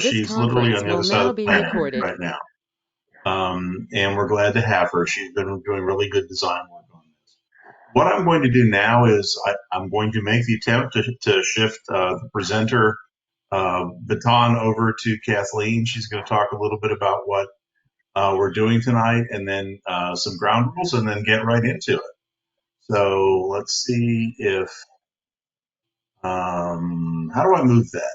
This she's literally on conference the other will side of now the be planet recorded. right now. And we're glad to have her. She's been doing really good design work on this. What I'm going to do now is I'm going to make the attempt to shift the presenter baton over to Kathleen. She's going to talk a little bit about what we're doing tonight, and then some ground rules, and then get right into it. So let's see if how do I move that?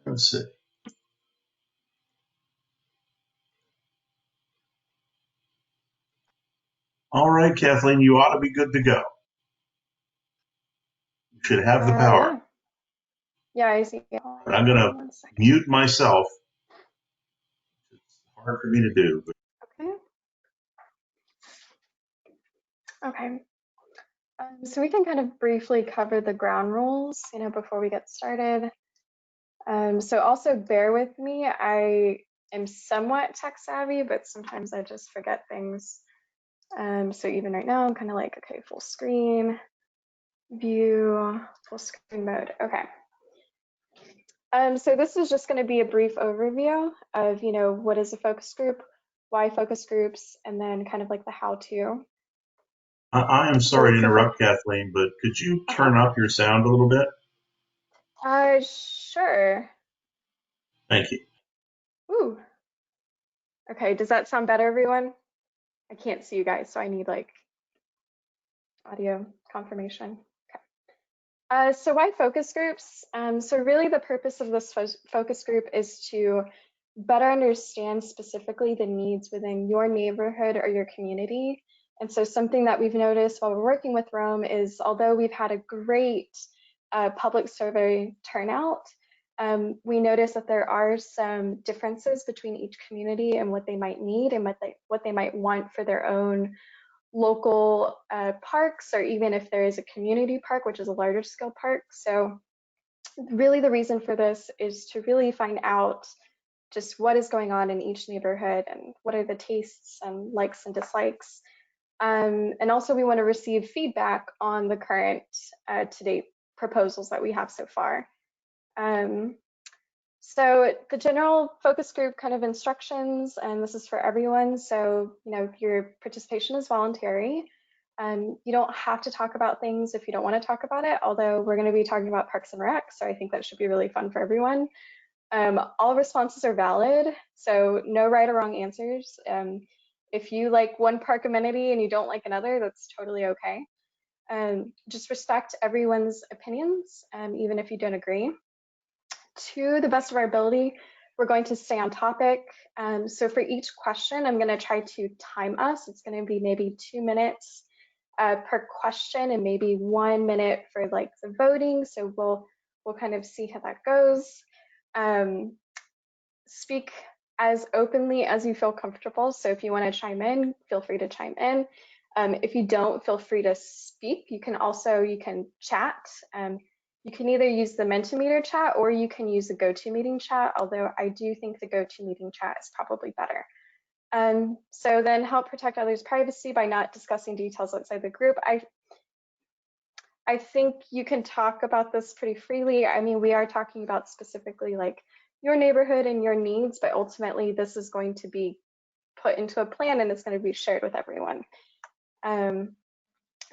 Let's see. All right, Kathleen, you ought to be good to go. You should have the power. Yeah. Yeah, I see. But I'm going to 1 second. mute myself. It's hard for me to do. Okay. Okay. So we can kind of briefly cover the ground rules, before we get started. So also bear with me. I am somewhat tech savvy, but sometimes I just forget things. So even right now, I'm kind of like, okay, full screen, view, full screen mode. Okay. So this is just going to be a brief overview of, what is a focus group, why focus groups, and then kind of like the how-to. I am So sorry to interrupt, Kathleen, but could you turn up your sound a little bit? Sure. Thank you. Ooh. Okay, does that sound better, everyone? I can't see you guys, so I need like audio confirmation. Okay. So why focus groups? So really the purpose of this focus group is to better understand specifically the needs within your neighborhood or your community. And so something that we've noticed while we're working with Rome is although we've had a great public survey turnout, we notice that there are some differences between each community and what they might need and what they might want for their own local parks, or even if there is a community park, which is a larger scale park. So really the reason for this is to really find out just what is going on in each neighborhood and what are the tastes and likes and dislikes. And also we want to receive feedback on the current to date proposals that we have so far. So the general focus group kind of instructions, and this is for everyone. So, your participation is voluntary. You don't have to talk about things if you don't want to talk about it, although we're going to be talking about Parks and Rec, so I think that should be really fun for everyone. All responses are valid, so no right or wrong answers. If you like one park amenity and you don't like another, that's totally okay. Just respect everyone's opinions, even if you don't agree. To the best of our ability, we're going to stay on topic. So for each question, I'm going to try to time us. It's going to be maybe 2 minutes per question and maybe 1 minute for like the voting. So we'll kind of see how that goes. Speak as openly as you feel comfortable. So if you want to chime in, feel free to chime in. If you don't, feel free to speak. You can chat. You can either use the Mentimeter chat or you can use the GoToMeeting chat, although I do think the GoToMeeting chat is probably better. So then help protect others' privacy by not discussing details outside the group. I think you can talk about this pretty freely. I mean, we are talking about specifically like your neighborhood and your needs, but ultimately this is going to be put into a plan and it's going to be shared with everyone.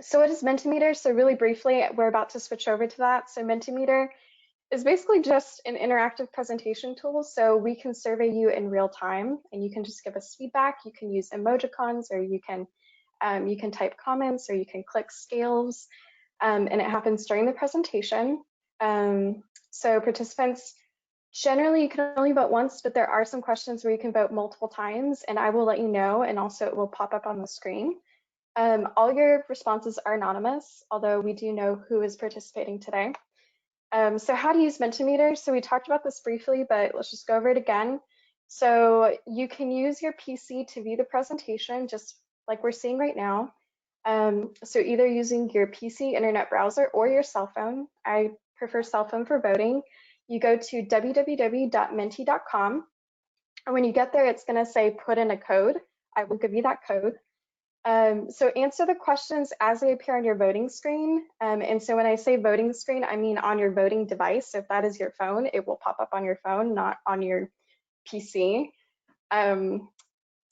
So what is Mentimeter? So really briefly, we're about to switch over to that. So Mentimeter is basically just an interactive presentation tool. So we can survey you in real time and you can just give us feedback. You can use emojicons, or you can type comments, or you can click scales, and it happens during the presentation. So participants, generally you can only vote once, but there are some questions where you can vote multiple times, and I will let you know, and also it will pop up on the screen. All your responses are anonymous, although we do know who is participating today. So how to use Mentimeter. So we talked about this briefly, but let's just go over it again. So you can use your PC to view the presentation, just like we're seeing right now. So either using your PC internet browser or your cell phone. I prefer cell phone for voting. You go to www.menti.com. And when you get there, it's going to say put in a code. I will give you that code. So answer the questions as they appear on your voting screen. And so when I say voting screen, I mean on your voting device. So if that is your phone, it will pop up on your phone, not on your PC.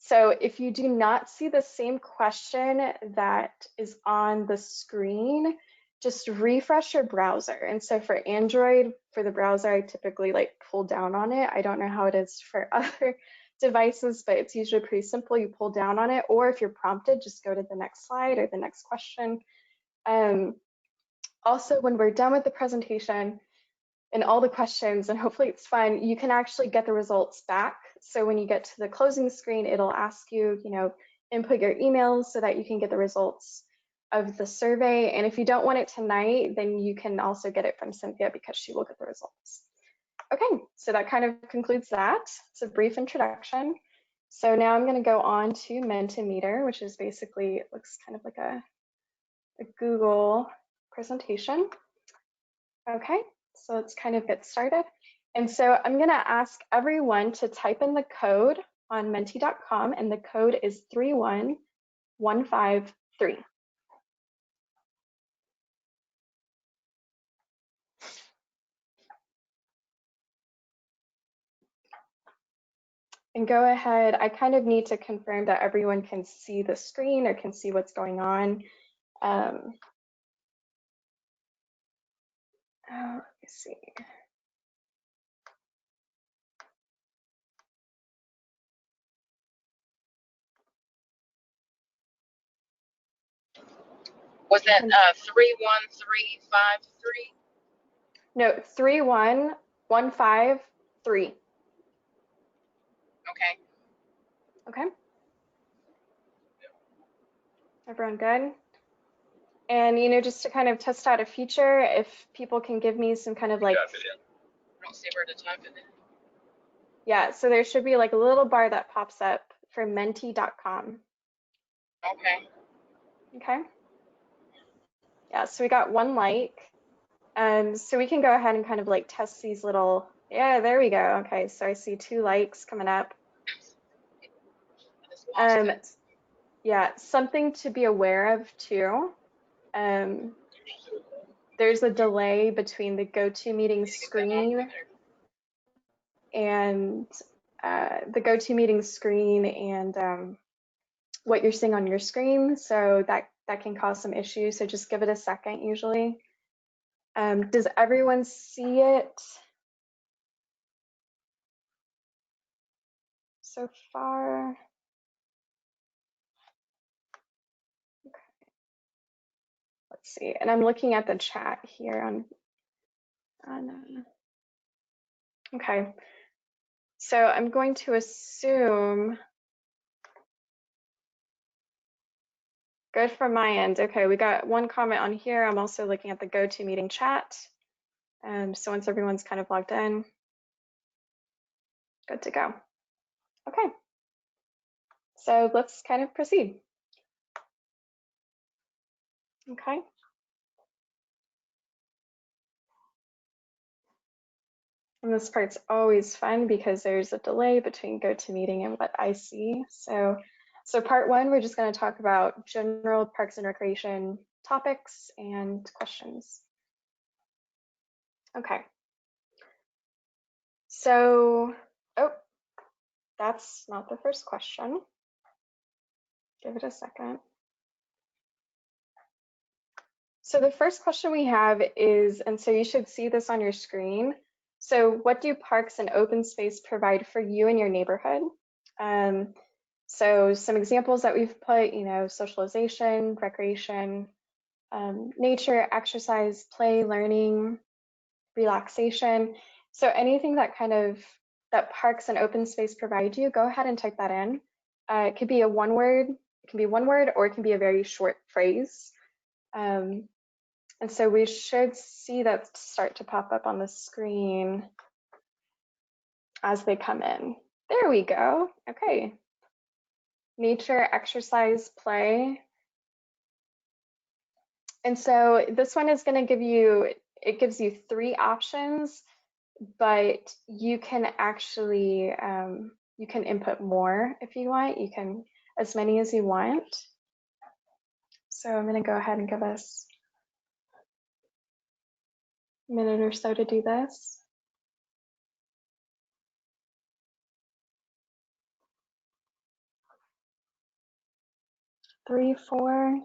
So if you do not see the same question that is on the screen, just refresh your browser. And so for Android, for the browser, I typically like pull down on it. I don't know how it is for other devices, but it's usually pretty simple. You pull down on it, or if you're prompted, just go to the next slide or the next question. Also, when we're done with the presentation and all the questions, and hopefully it's fun, you can actually get the results back. So when you get to the closing screen, it'll ask you, input your emails so that you can get the results of the survey. And if you don't want it tonight, then you can also get it from Cynthia because she will get the results. Okay, so that kind of concludes that. It's a brief introduction. So now I'm going to go on to Mentimeter, which is basically, it looks kind of like a Google presentation. Okay, so let's kind of get started. And so I'm going to ask everyone to type in the code on menti.com, and the code is 31153. And go ahead, I kind of need to confirm that everyone can see the screen or can see what's going on. Let me see. Was that 31353? No, 31153. Okay. Okay. Everyone good? And just to kind of test out a feature, if people can give me some kind of like, I don't see where to type it in. Yeah, so there should be like a little bar that pops up for menti.com. Okay. Okay. Yeah, so we got one like. So we can go ahead and kind of like test these little, yeah, there we go. Okay, so I see 2 likes coming up. Yeah, something to be aware of too. There's a delay between the GoToMeeting screen and what you're seeing on your screen. So that can cause some issues. So just give it a second usually. Does everyone see it so far? Okay. Let's see. And I'm looking at the chat here on okay. So I'm going to assume good from my end. Okay, we got one comment on here. I'm also looking at the GoToMeeting chat. So once everyone's kind of logged in, good to go. Okay, so let's kind of proceed. Okay. And this part's always fun because there's a delay between GoToMeeting and what I see. So part 1, we're just going to talk about general parks and recreation topics and questions. Okay. So, that's not the first question. Give it a second. So the first question we have is, and so you should see this on your screen. So what do parks and open space provide for you and your neighborhood? So some examples that we've put, socialization, recreation, nature, exercise, play, learning, relaxation. So anything that that parks and open space provide you, go ahead and type that in. It could be one word, or it can be a very short phrase. And so we should see that start to pop up on the screen as they come in. There we go. Okay. Nature, exercise, play. And so this one is going to give you, it gives you 3 options, but you can actually, you can input more if you want. You can, as many as you want. So I'm going to go ahead and give us a minute or so to do this. 3, 4.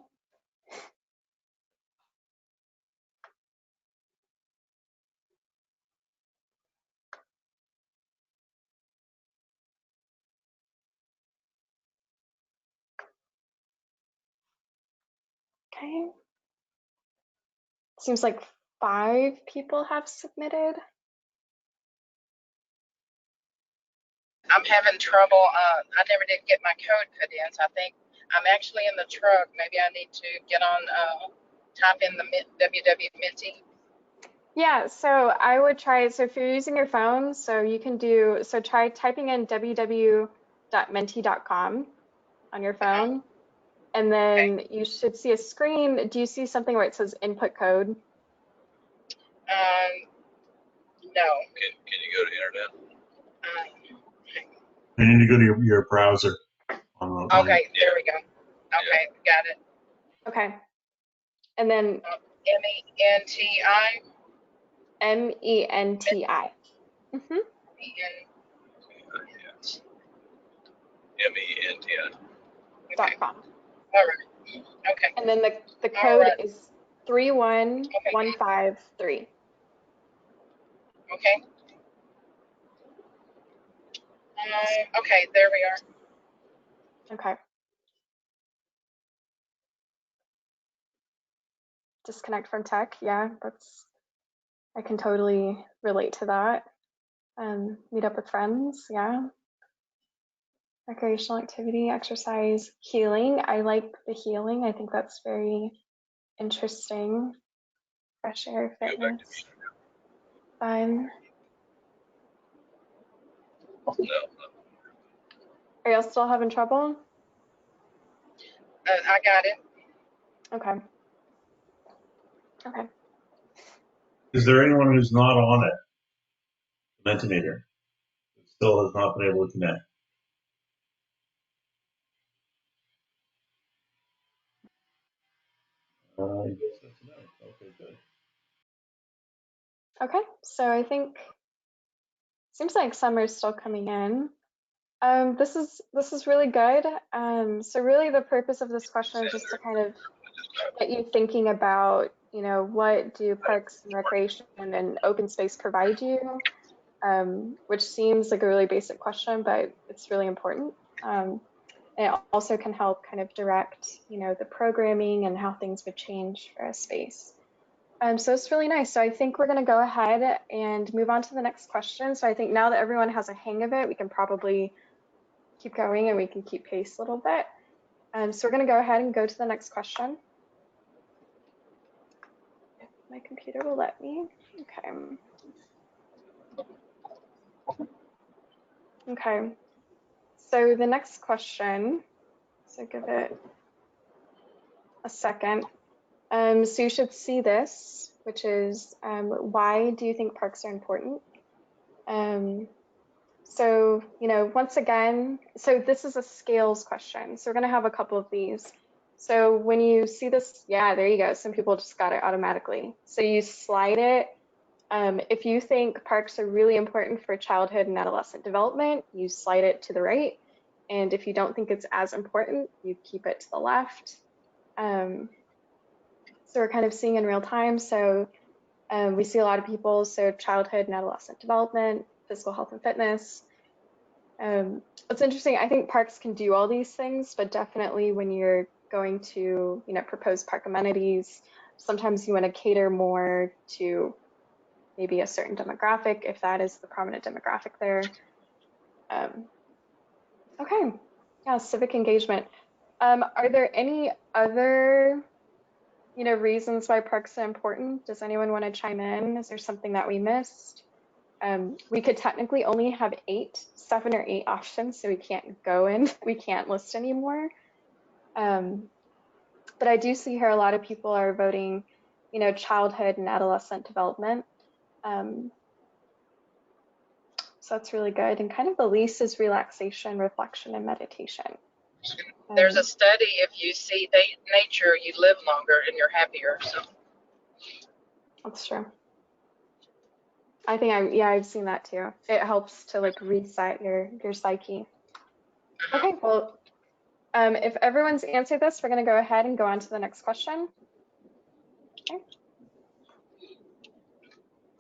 Okay. Seems like 5 people have submitted. I'm having trouble. I never did get my code put in, so I think I'm actually in the truck. Maybe I need to get on, type in the www Minty. Yeah, so I would try, so if you're using your phone, so you can do, so try typing in www.menti.com on your phone, and then you should see a screen. Do you see something where it says input code? No. Can you go to internet? You need to go to your browser. Okay, there we go. Okay, got it. Okay. And then MENTI. MENTI. Mm-hmm. MENTI. .com. All right. Okay. And then the code right. is 31153. Okay. Okay, there we are. Okay. Disconnect from tech. Yeah, I can totally relate to that. Meet up with friends. Yeah. Recreational activity, exercise, healing. I like the healing. I think that's very interesting. Fresh air, fitness, fun. No. Are y'all still having trouble? I got it. Okay. Okay. Is there anyone who's not on it? Mentimeter. Still has not been able to connect. I guess that's no. Okay, good. Okay. So I think seems like summer's still coming in. This is really good. So really the purpose of this question is just to kind of get you thinking about, what do parks and recreation and open space provide you? Which seems like a really basic question, but it's really important. And it also can help kind of direct, the programming and how things would change for a space. So it's really nice. So I think we're going to go ahead and move on to the next question. So I think now that everyone has a hang of it, we can probably keep going and we can keep pace a little bit. So we're going to go ahead and go to the next question. If my computer will let me. Okay. Okay. So the next question, so give it a second. So you should see this, which is why do you think parks are important? So, once again, so this is a scales question. So we're going to have a couple of these. So when you see this, yeah, there you go. Some people just got it automatically. So you slide it. If you think parks are really important for childhood and adolescent development, you slide it to the right. And if you don't think it's as important, you keep it to the left. So we're kind of seeing in real time. So we see a lot of people, so childhood and adolescent development, physical health and fitness. It's interesting. I think parks can do all these things, but definitely when you're going to, propose park amenities, sometimes you want to cater more to maybe a certain demographic, if that is the prominent demographic there. Okay, yeah, civic engagement. Are there any other, reasons why parks are important? Does anyone want to chime in? Is there something that we missed? We could technically only have 7 or 8 options, so we can't we can't list anymore. But I do see here a lot of people are voting, childhood and adolescent development. So that's really good. And kind of the least is relaxation, reflection, and meditation. There's a study, if you see nature, you live longer and you're happier. So That's true. I think I've seen that too. It helps to like reset your psyche. Okay, well, if everyone's answered this, we're going to go ahead and go on to the next question.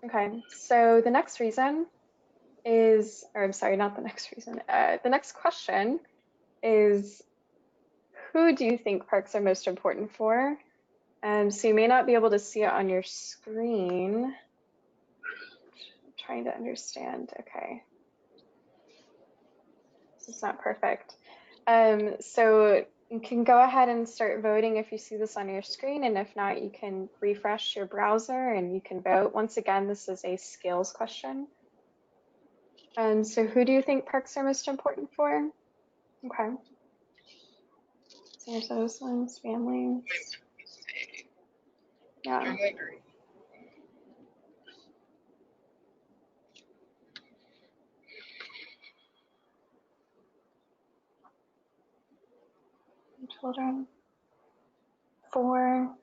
Okay, so the next reason is, or I'm sorry, not the next reason. The next question is, who do you think parks are most important for? So you may not be able to see it on your screen. I'm trying to understand. Okay. This is not perfect. So you can go ahead and start voting if you see this on your screen, and if not, you can refresh your browser and you can vote. Once again, this is a skills question. So who do you think parks are most important for? Okay. Senior citizens, families. Yeah. Children. 4.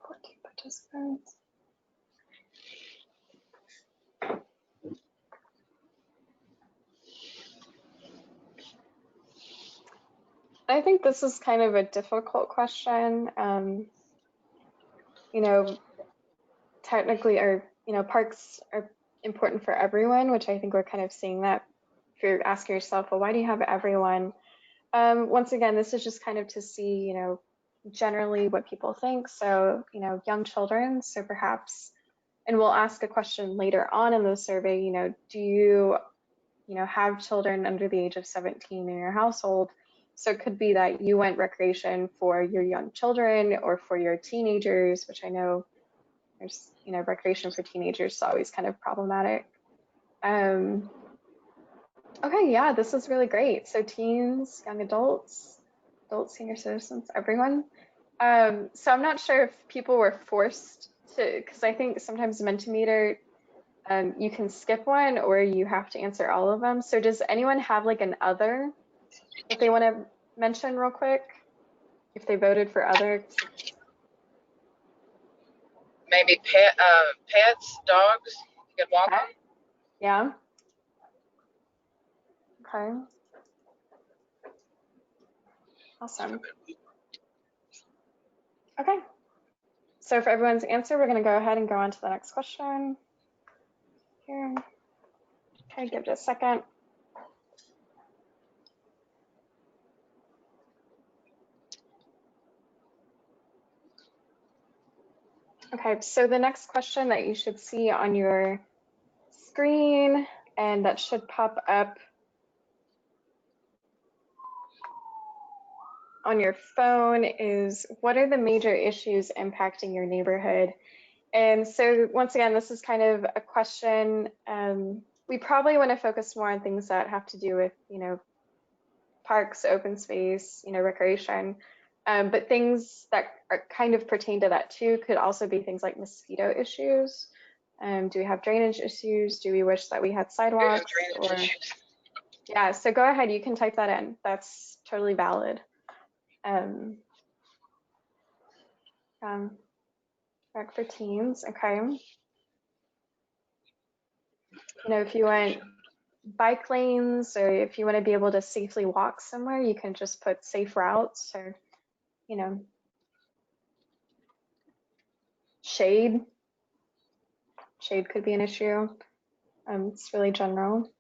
14 participants. I think this is kind of a difficult question. You know, technically, parks are important for everyone, which I think we're kind of seeing that. If you're asking yourself, well, why do you have everyone? Once again, this is just kind of to see, generally what people think. So, young children, so perhaps, and we'll ask a question later on in the survey, do you, have children under the age of 17 in your household? So it could be that you want recreation for your young children or for your teenagers, which I know there's, recreation for teenagers is always kind of problematic. Okay, yeah, this is really great. So teens, young adults, senior citizens, everyone. So I'm not sure if people were forced to, because I think sometimes Mentimeter, you can skip one or you have to answer all of them. So does anyone have like an other that they want to mention real quick? If they voted for other? maybe pets, dogs. You could walk them. Yeah. Okay. Awesome. Okay. So for everyone's answer, we're going to go ahead and go on to the next question. Here. Okay, give it a second. Okay, so the next question that you should see on your screen and that should pop up on your phone is, what are the major issues impacting your neighborhood? And so once again, this is kind of a question, we probably want to focus more on things that have to do with, parks, open space, recreation. But things that are kind of pertain to that too could also be things like mosquito issues. Do we have drainage issues? Do we wish that we had sidewalks? Yeah, so go ahead, you can type that in. That's totally valid. Rec for teens, okay. If you want bike lanes or if you want to be able to safely walk somewhere, you can just put safe routes or, shade. Shade could be an issue. It's really general.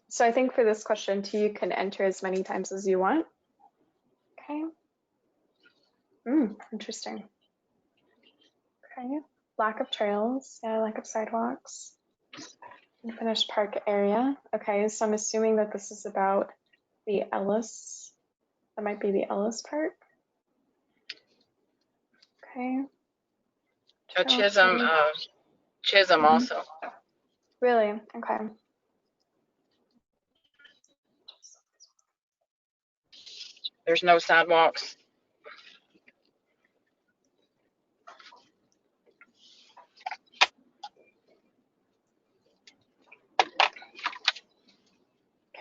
So I think for this question too, you can enter as many times as you want. Okay. Interesting. Okay. Lack of trails. Yeah, lack of sidewalks. Unfinished park area. Okay, so I'm assuming that this is about the Ellis. That might be the Ellis Park. Okay. Oh, Chisholm also. Really? Okay. There's no sidewalks.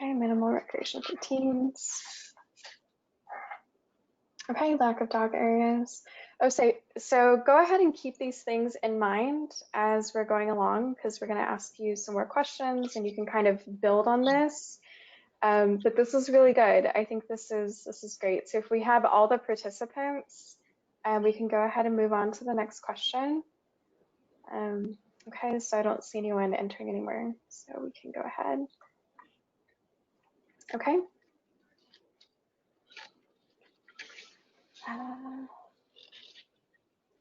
Okay, minimal recreation for teens. Okay, lack of dog areas. Oh, so go ahead and keep these things in mind as we're going along, because we're going to ask you some more questions and you can kind of build on this. But this is really good. I think this is great. So if we have all the participants, we can go ahead and move on to the next question. Okay, so I don't see anyone entering anywhere, so we can go ahead. Okay.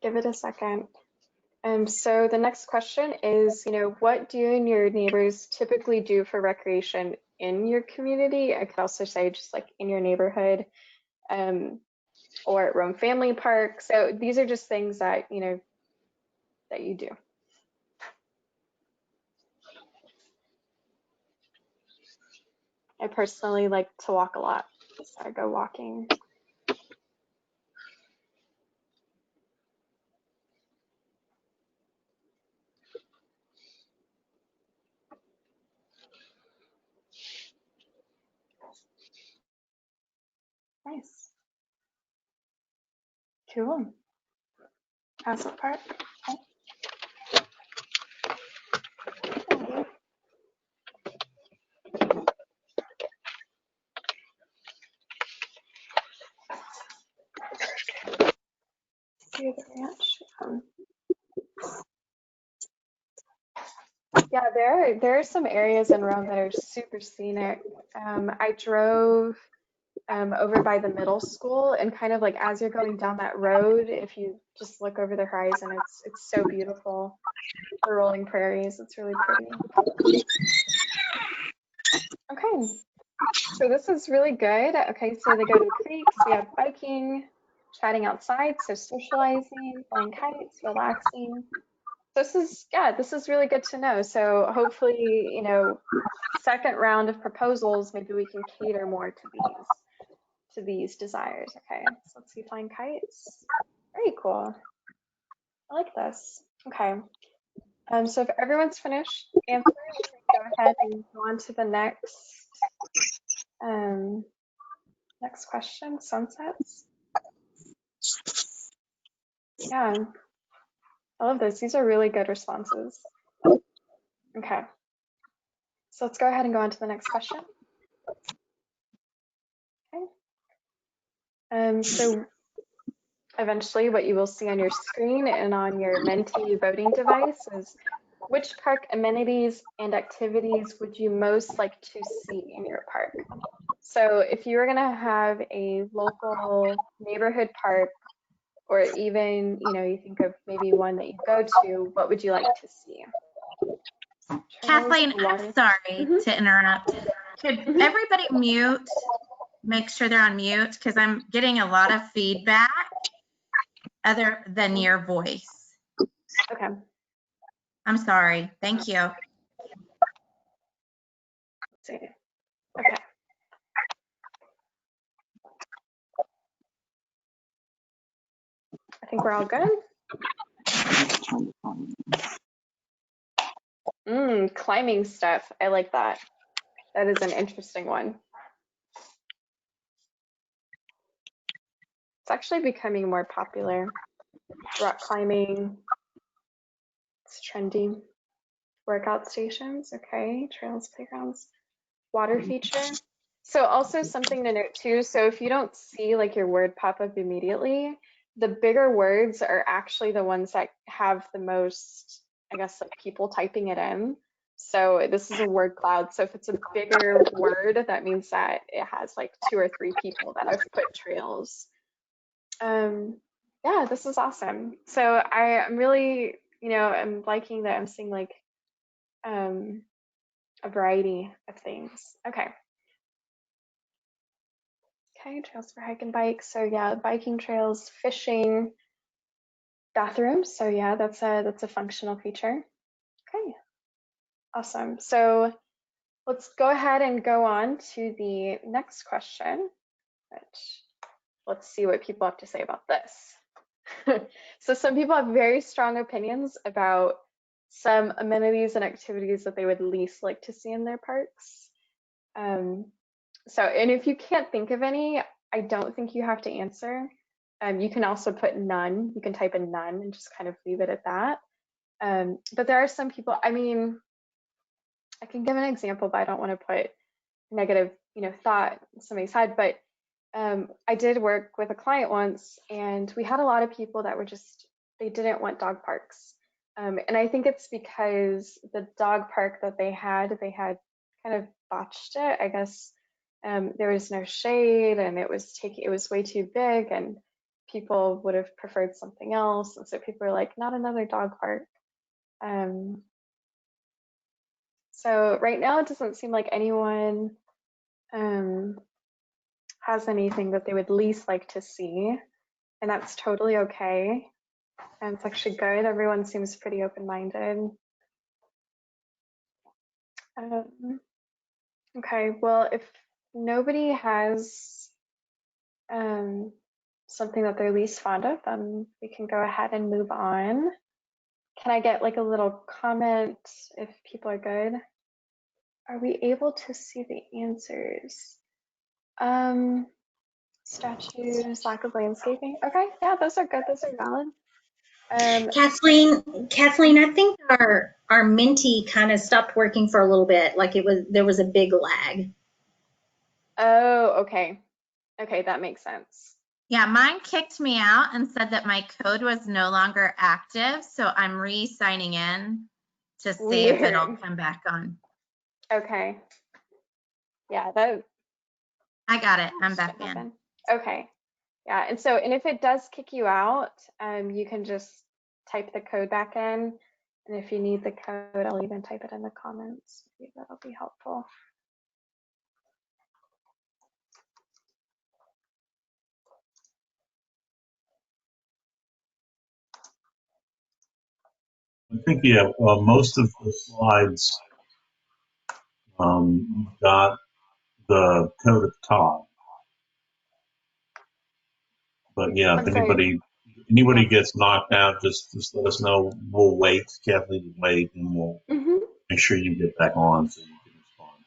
Give it a second. So the next question is, what do you and your neighbors typically do for recreation in your community? I could also say just like in your neighborhood, or at Rhome Family Park. So these are just things that, that you do. I personally like to walk a lot, so I go walking. Nice. Cool. Castle Park. Okay. See the ranch. Yeah, there are some areas in Rome that are super scenic. I drove over by the middle school, and kind of like as you're going down that road, if you just look over the horizon, it's so beautiful. The rolling prairies, it's really pretty. Okay, so this is really good. Okay, so they go to the creeks, we have biking, chatting outside, so socializing, flying kites, relaxing. This is really good to know. So hopefully, second round of proposals, maybe we can cater more to these desires. Okay, so let's see, flying kites. Very cool. I like this. Okay. So if everyone's finished answering, we can go ahead and go on to the next question, sunsets. Yeah, I love this. These are really good responses. Okay. So let's go ahead and go on to the next question. Okay. So eventually what you will see on your screen and on your Menti voting device is which park amenities and activities would you most like to see in your park? So if you were going to have a local neighborhood park, or even, you think of maybe one that you go to, what would you like to see? Kathleen, I'm sorry to interrupt. Could everybody mute? Make sure they're on mute, because I'm getting a lot of feedback other than your voice. Okay. I'm sorry. Thank you. Let's see. Okay. I think we're all good. Climbing stuff. I like that. That is an interesting one. It's actually becoming more popular. Rock climbing. It's trendy. Workout stations. Okay. Trails, playgrounds. Water feature. So also something to note too. So if you don't see like your word pop up immediately, the bigger words are actually the ones that have the most, I guess, like people typing it in. So this is a word cloud. So if it's a bigger word, that means that it has like 2 or 3 people that have put trails. Yeah, this is awesome. So I'm really, I'm liking that I'm seeing like a variety of things. Okay. Okay, trails for hike and bike. So yeah, biking trails, fishing, bathrooms. So yeah, that's a functional feature. Okay, awesome. So let's go ahead and go on to the next question. Let's see what people have to say about this. So some people have very strong opinions about some amenities and activities that they would least like to see in their parks. So, and if you can't think of any, I don't think you have to answer. You can also put none. You can type in none and just kind of leave it at that. But there are some people, I mean, I can give an example, but I don't want to put negative, thought in somebody's head. But I did work with a client once, and we had a lot of people that were just, they didn't want dog parks. And I think it's because the dog park that they had kind of botched it. I guess there was no shade, and it was way too big, and people would have preferred something else. And so people were like, not another dog park. So right now it doesn't seem like anyone has anything that they would least like to see, and that's totally okay. And it's actually good. Everyone seems pretty open-minded. Okay, well, if nobody has something that they're least fond of, then we can go ahead and move on. Can I get like a little comment if people are good? Are we able to see the answers? Statues, lack of landscaping. Okay, yeah, those are good. Those are valid. Kathleen, I think our Minty kind of stopped working for a little bit. Like there was a big lag. Oh, okay. Okay, that makes sense. Yeah, mine kicked me out and said that my code was no longer active. So I'm re-signing in to see if it'll come back on. Okay. Yeah, that. I got it. I'm back in. Okay. Yeah, and if it does kick you out, you can just type the code back in. And if you need the code, I'll even type it in the comments. That'll be helpful. I think, yeah, most of the slides got the code at the top. But yeah, if anybody gets knocked out, just let us know. We'll wait. Kathleen will wait, and we'll make sure you get back on so you can respond.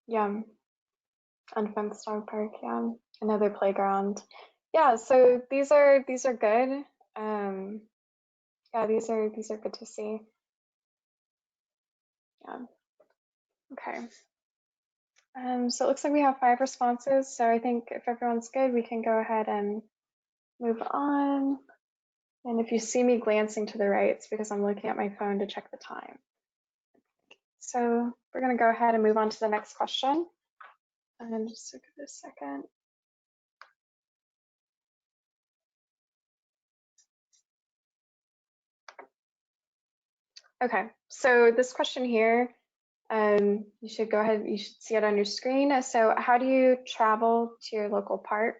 Yeah. Unfenced dog park, yeah. Another playground. Yeah, so these are good. Yeah, these are good to see. Yeah. Okay. So it looks like we have 5 responses. So I think if everyone's good, we can go ahead and move on. And if you see me glancing to the right, it's because I'm looking at my phone to check the time. So we're going to go ahead and move on to the next question. And just give it a second. Okay, so this question here, you should go ahead, you should see it on your screen. So how do you travel to your local park?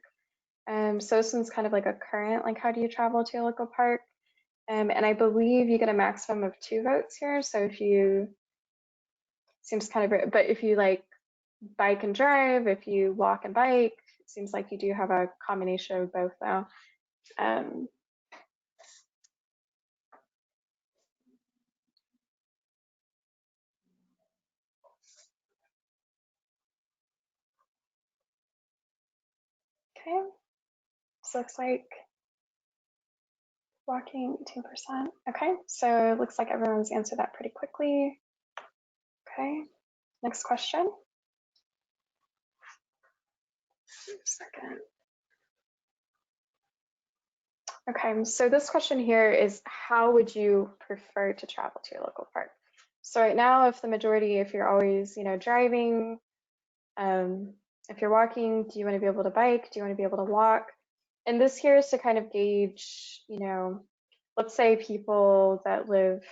So this one's kind of like a current, like how do you travel to your local park? And I believe you get a maximum of 2 votes here. So if you, seems kind of, but if you like bike and drive, if you walk and bike, it seems like you do have a combination of both though. Okay, this looks like walking 2%. Okay, so it looks like everyone's answered that pretty quickly. Okay, next question. Second. Okay, so this question here is how would you prefer to travel to your local park? So right now, if you're always, driving, if you're walking, do you want to be able to bike? Do you want to be able to walk? And this here is to kind of gauge, let's say people that live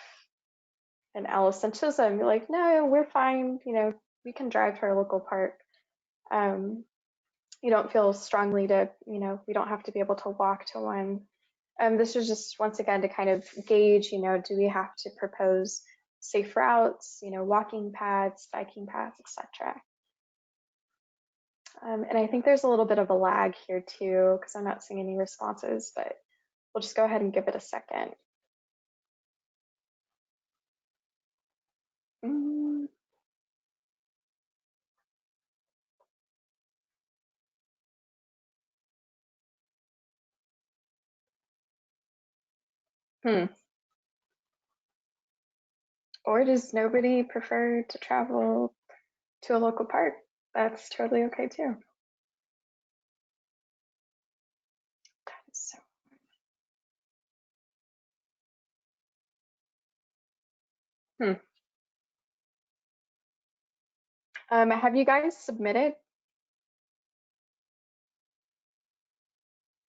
in Ellis Chisholm, you're like, no, we're fine, we can drive to our local park. You don't feel strongly to, we don't have to be able to walk to one. This is just once again to kind of gauge, do we have to propose safe routes, walking paths, biking paths, etc. And I think there's a little bit of a lag here too, because I'm not seeing any responses, but we'll just go ahead and give it a second. Hmm. Or does nobody prefer to travel to a local park? That's totally okay too. So, have you guys submitted?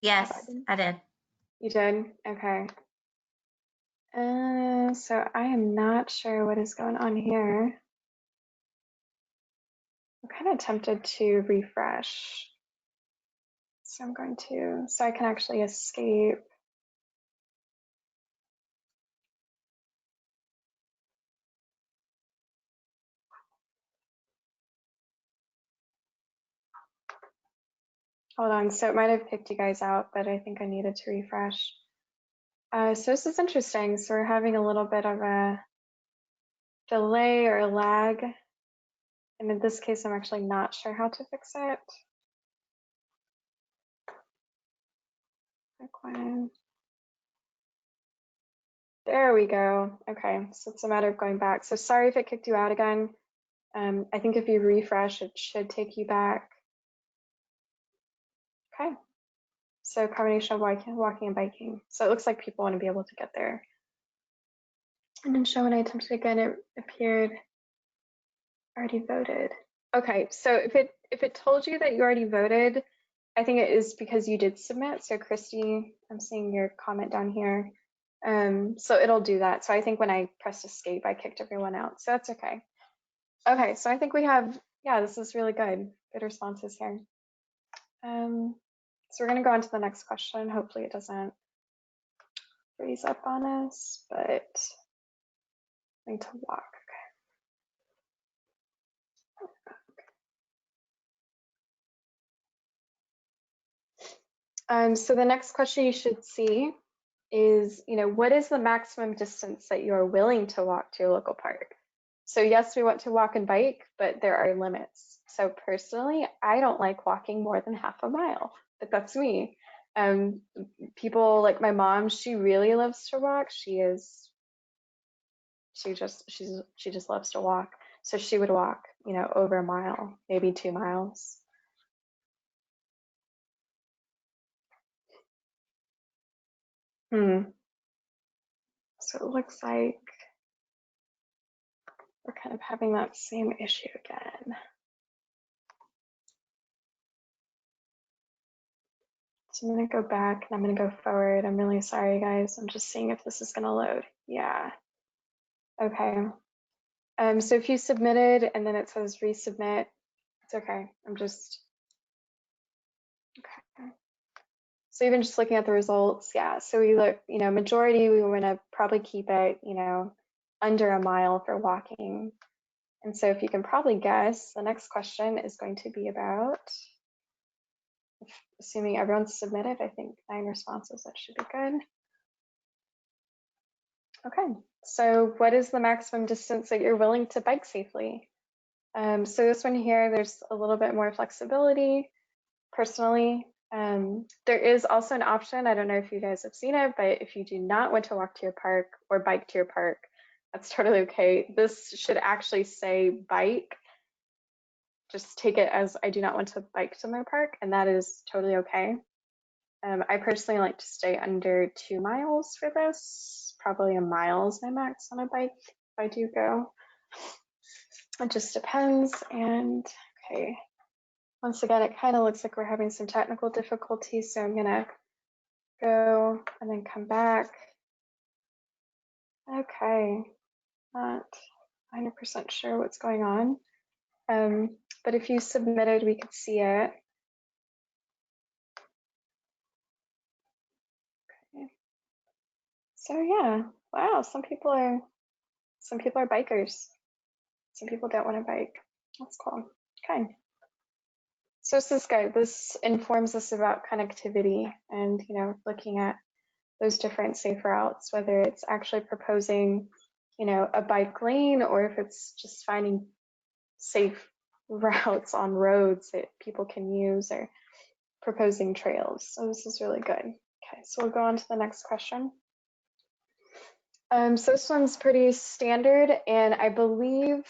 Yes, I did. You did? Okay. So I am not sure what is going on here. I'm kind of tempted to refresh. So I'm going to, so I can actually escape. Hold on, so it might have kicked you guys out, but I think I needed to refresh. So this is interesting. So we're having a little bit of a delay or a lag. And in this case, I'm actually not sure how to fix it. There we go. Okay, so it's a matter of going back. So sorry if it kicked you out again. I think if you refresh, it should take you back. Okay, so combination of walking and biking. So it looks like people want to be able to get there. And then show when I attempted again, it appeared already voted. Okay, so if it told you that you already voted, I think it is because you did submit. So Christy, I'm seeing your comment down here. So it'll do that. So I think when I pressed escape, I kicked everyone out. So that's okay. Okay, so I think we have, yeah, this is really good. Good responses here. So we're gonna go on to the next question. Hopefully it doesn't freeze up on us, but I need to walk. So the next question you should see is, what is the maximum distance that you are willing to walk to a local park? So yes, we want to walk and bike, but there are limits. So personally, I don't like walking more than half a mile, but that's me. People like my mom, she really loves to walk. She just loves to walk. So she would walk, over a mile, maybe 2 miles. So it looks like we're kind of having that same issue again. So I'm gonna go back and I'm gonna go forward. I'm really sorry, guys. I'm just seeing if this is gonna load. Yeah. Okay. So if you submitted and then it says resubmit, it's okay. Okay. So even just looking at the results, yeah. So we look, majority, we want to probably keep it, under a mile for walking. And so if you can probably guess, the next question is going to be about, assuming everyone's submitted, I think 9 responses, that should be good. Okay, so what is the maximum distance that you're willing to bike safely? So this one here, there's a little bit more flexibility. Personally, there is also an option, I don't know if you guys have seen it, but if you do not want to walk to your park or bike to your park, that's totally okay. This should actually say bike. Just take it as I do not want to bike to my park, and that is totally okay. I personally like to stay under 2 miles for this. Probably a mile is my max on a bike if I do go. It just depends. And okay, once again, it kind of looks like we're having some technical difficulties, so I'm gonna go and then come back. Okay, not 100% sure what's going on. But if you submitted, we could see it. Okay. So yeah, wow, some people are bikers. Some people don't want to bike. That's cool. Okay. So this is good. This informs us about connectivity and, looking at those different safe routes, whether it's actually proposing, a bike lane or if it's just finding safe routes on roads that people can use or proposing trails. So this is really good. Okay, so we'll go on to the next question. So this one's pretty standard, and I believe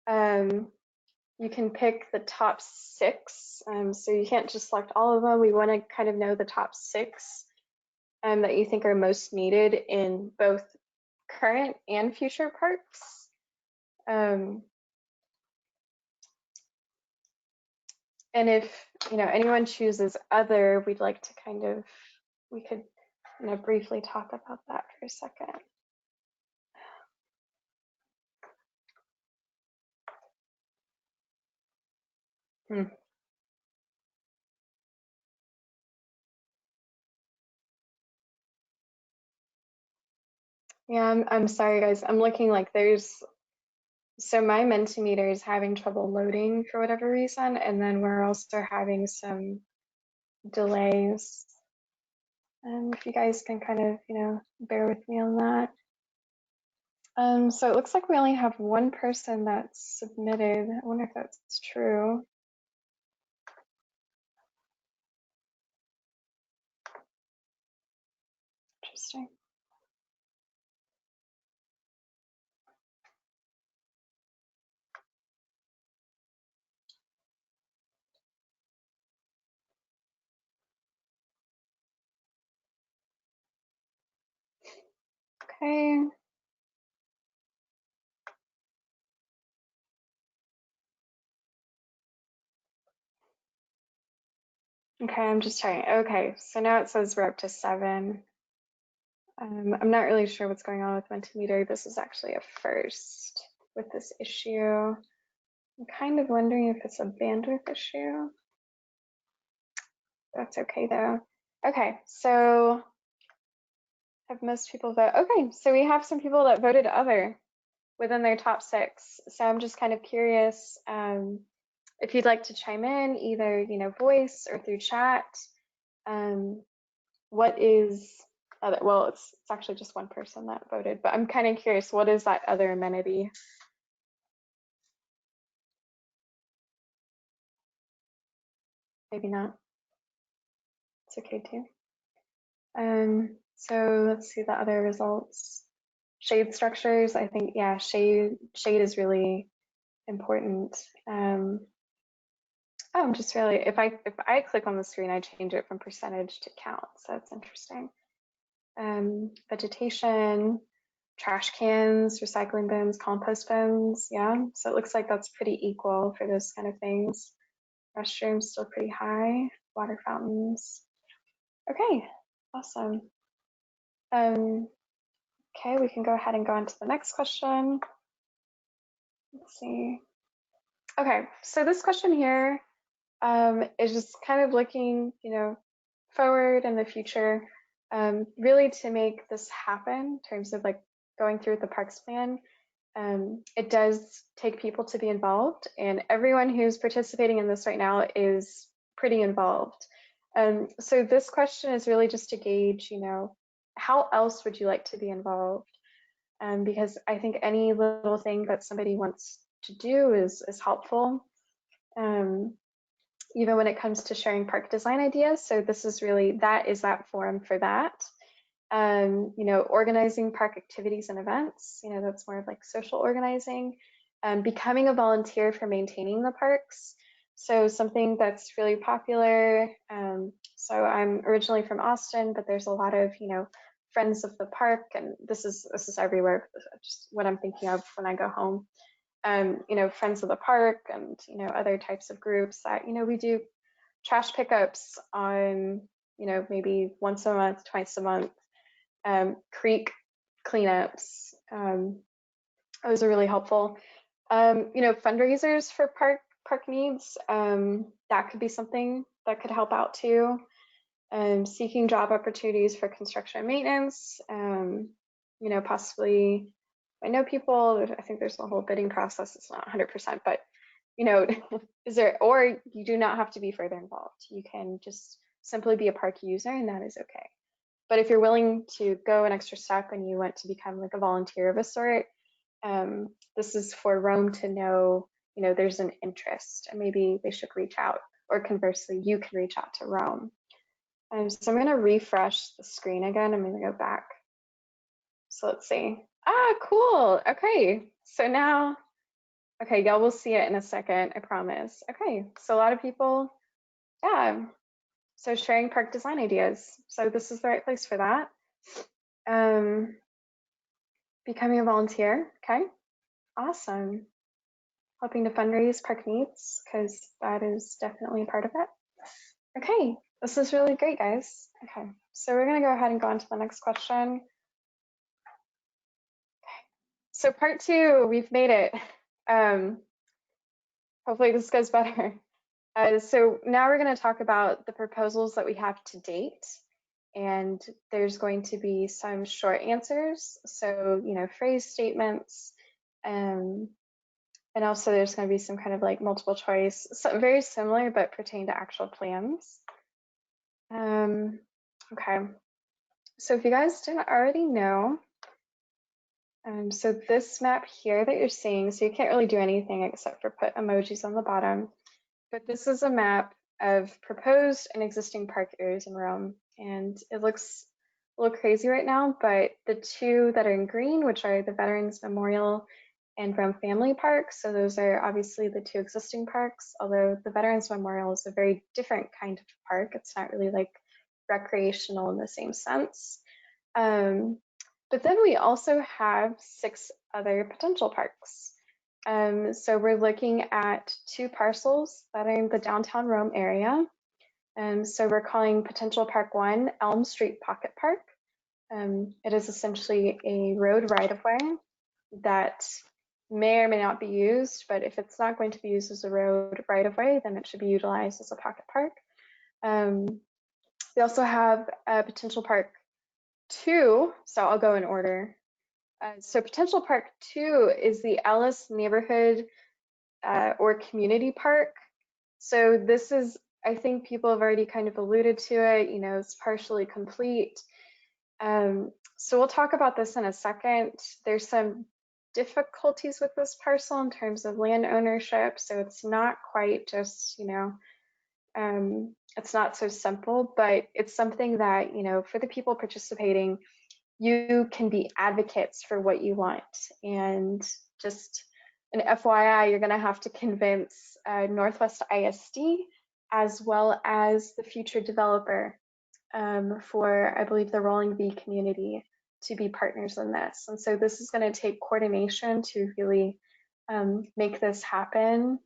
you can pick the top 6. So you can't just select all of them. We want to kind of know the top 6 that you think are most needed in both current and future parks. And if anyone chooses other, we'd like to we could briefly talk about that for a second. Yeah, I'm sorry guys. I'm looking like so my Mentimeter is having trouble loading for whatever reason, and then we're also having some delays. If you guys can kind of, bear with me on that. So it looks like we only have one person that's submitted. I wonder if that's true. Interesting. Okay. Okay, I'm just trying. Okay, so now it says we're up to 7. I'm not really sure what's going on with Mentimeter. This is actually a first with this issue. I'm kind of wondering if it's a bandwidth issue. That's okay though. Okay, so have most people vote? Okay, so we have some people that voted other within their top 6. So I'm just kind of curious if you'd like to chime in, either voice or through chat. What is other? Well, it's actually just one person that voted, but I'm kind of curious, what is that other amenity? Maybe not. It's okay too. So let's see the other results. Shade structures, I think, yeah, shade is really important. Oh, I'm just really, if I click on the screen, I change it from percentage to count, so that's interesting. Vegetation, trash cans, recycling bins, compost bins, yeah. So it looks like that's pretty equal for those kind of things. Restrooms still pretty high, water fountains. Okay, awesome. Okay, we can go ahead and go on to the next question. Let's see. Okay, so this question here is just kind of looking, forward in the future, really to make this happen in terms of like going through the parks plan. It does take people to be involved, and everyone who's participating in this right now is pretty involved. So this question is really just to gauge, how else would you like to be involved? Because I think any little thing that somebody wants to do is helpful, even when it comes to sharing park design ideas. So this is really, that forum for that. Organizing park activities and events, that's more of like social organizing, becoming a volunteer for maintaining the parks. So something that's really popular. So I'm originally from Austin, but there's a lot of, friends of the park, and this is everywhere, just what I'm thinking of when I go home. Friends of the park and, other types of groups that, we do trash pickups on, maybe once a month, twice a month. Creek cleanups. Those are really helpful. Fundraisers for park needs. That could be something that could help out too. Seeking job opportunities for construction and maintenance. Possibly. I know people. I think there's a whole bidding process. It's not 100%, but is there? Or you do not have to be further involved. You can just simply be a park user, and that is okay. But if you're willing to go an extra step and you want to become like a volunteer of a sort, this is for Rome to know, there's an interest, and maybe they should reach out, or conversely, you can reach out to Rome. So I'm going to refresh the screen again. I'm going to go back. So let's see. Cool. Okay. So now, okay, y'all will see it in a second, I promise. Okay, so a lot of people, yeah. So sharing park design ideas. So this is the right place for that. Becoming a volunteer. Okay, awesome. Helping to fundraise park needs, because that is definitely a part of it. Okay, this is really great, guys. Okay, so we're gonna go ahead and go on to the next question. So part 2, we've made it. Hopefully this goes better. So now we're going to talk about the proposals that we have to date. And there's going to be some short answers. So, phrase statements. And also there's going to be some kind of like multiple choice, so very similar, but pertain to actual plans. Okay. So if you guys didn't already know, so this map here that you're seeing, so you can't really do anything except for put emojis on the bottom. But this is a map of proposed and existing park areas in Rome. And it looks a little crazy right now, but the two that are in green, which are the Veterans Memorial and Rome Family Park, so those are obviously the two existing parks, although the Veterans Memorial is a very different kind of park. It's not really like recreational in the same sense. But then we also have 6 other potential parks. So we're looking at 2 parcels that are in the downtown Rome area. So we're calling potential park 1 Elm Street Pocket Park. It is essentially a road right-of-way that may or may not be used, but if it's not going to be used as a road right-of-way, then it should be utilized as a pocket park. We also have potential park 2, so I'll go in order. So potential park 2 is the Ellis neighborhood or community park. So this is, I think people have already kind of alluded to it, it's partially complete. So we'll talk about this in a second. There's some difficulties with this parcel in terms of land ownership. So it's not quite just, it's not so simple, but it's something that, for the people participating, you can be advocates for what you want. And just an FYI, you're going to have to convince Northwest ISD as well as the future developer for, I believe, the Rolling V community to be partners in this. And so this is going to take coordination to really make this happen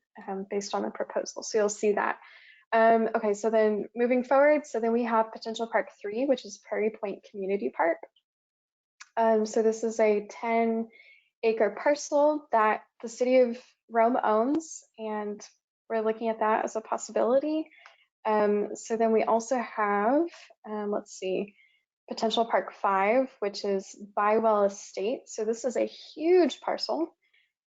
based on the proposal. So you'll see that. Okay, so then moving forward, so then we have potential park 3, which is Prairie Point Community Park. So this is a 10-acre parcel that the City of Rome owns, and we're looking at that as a possibility. So then we also have, let's see, potential park 5, which is Bywell Estate. So this is a huge parcel.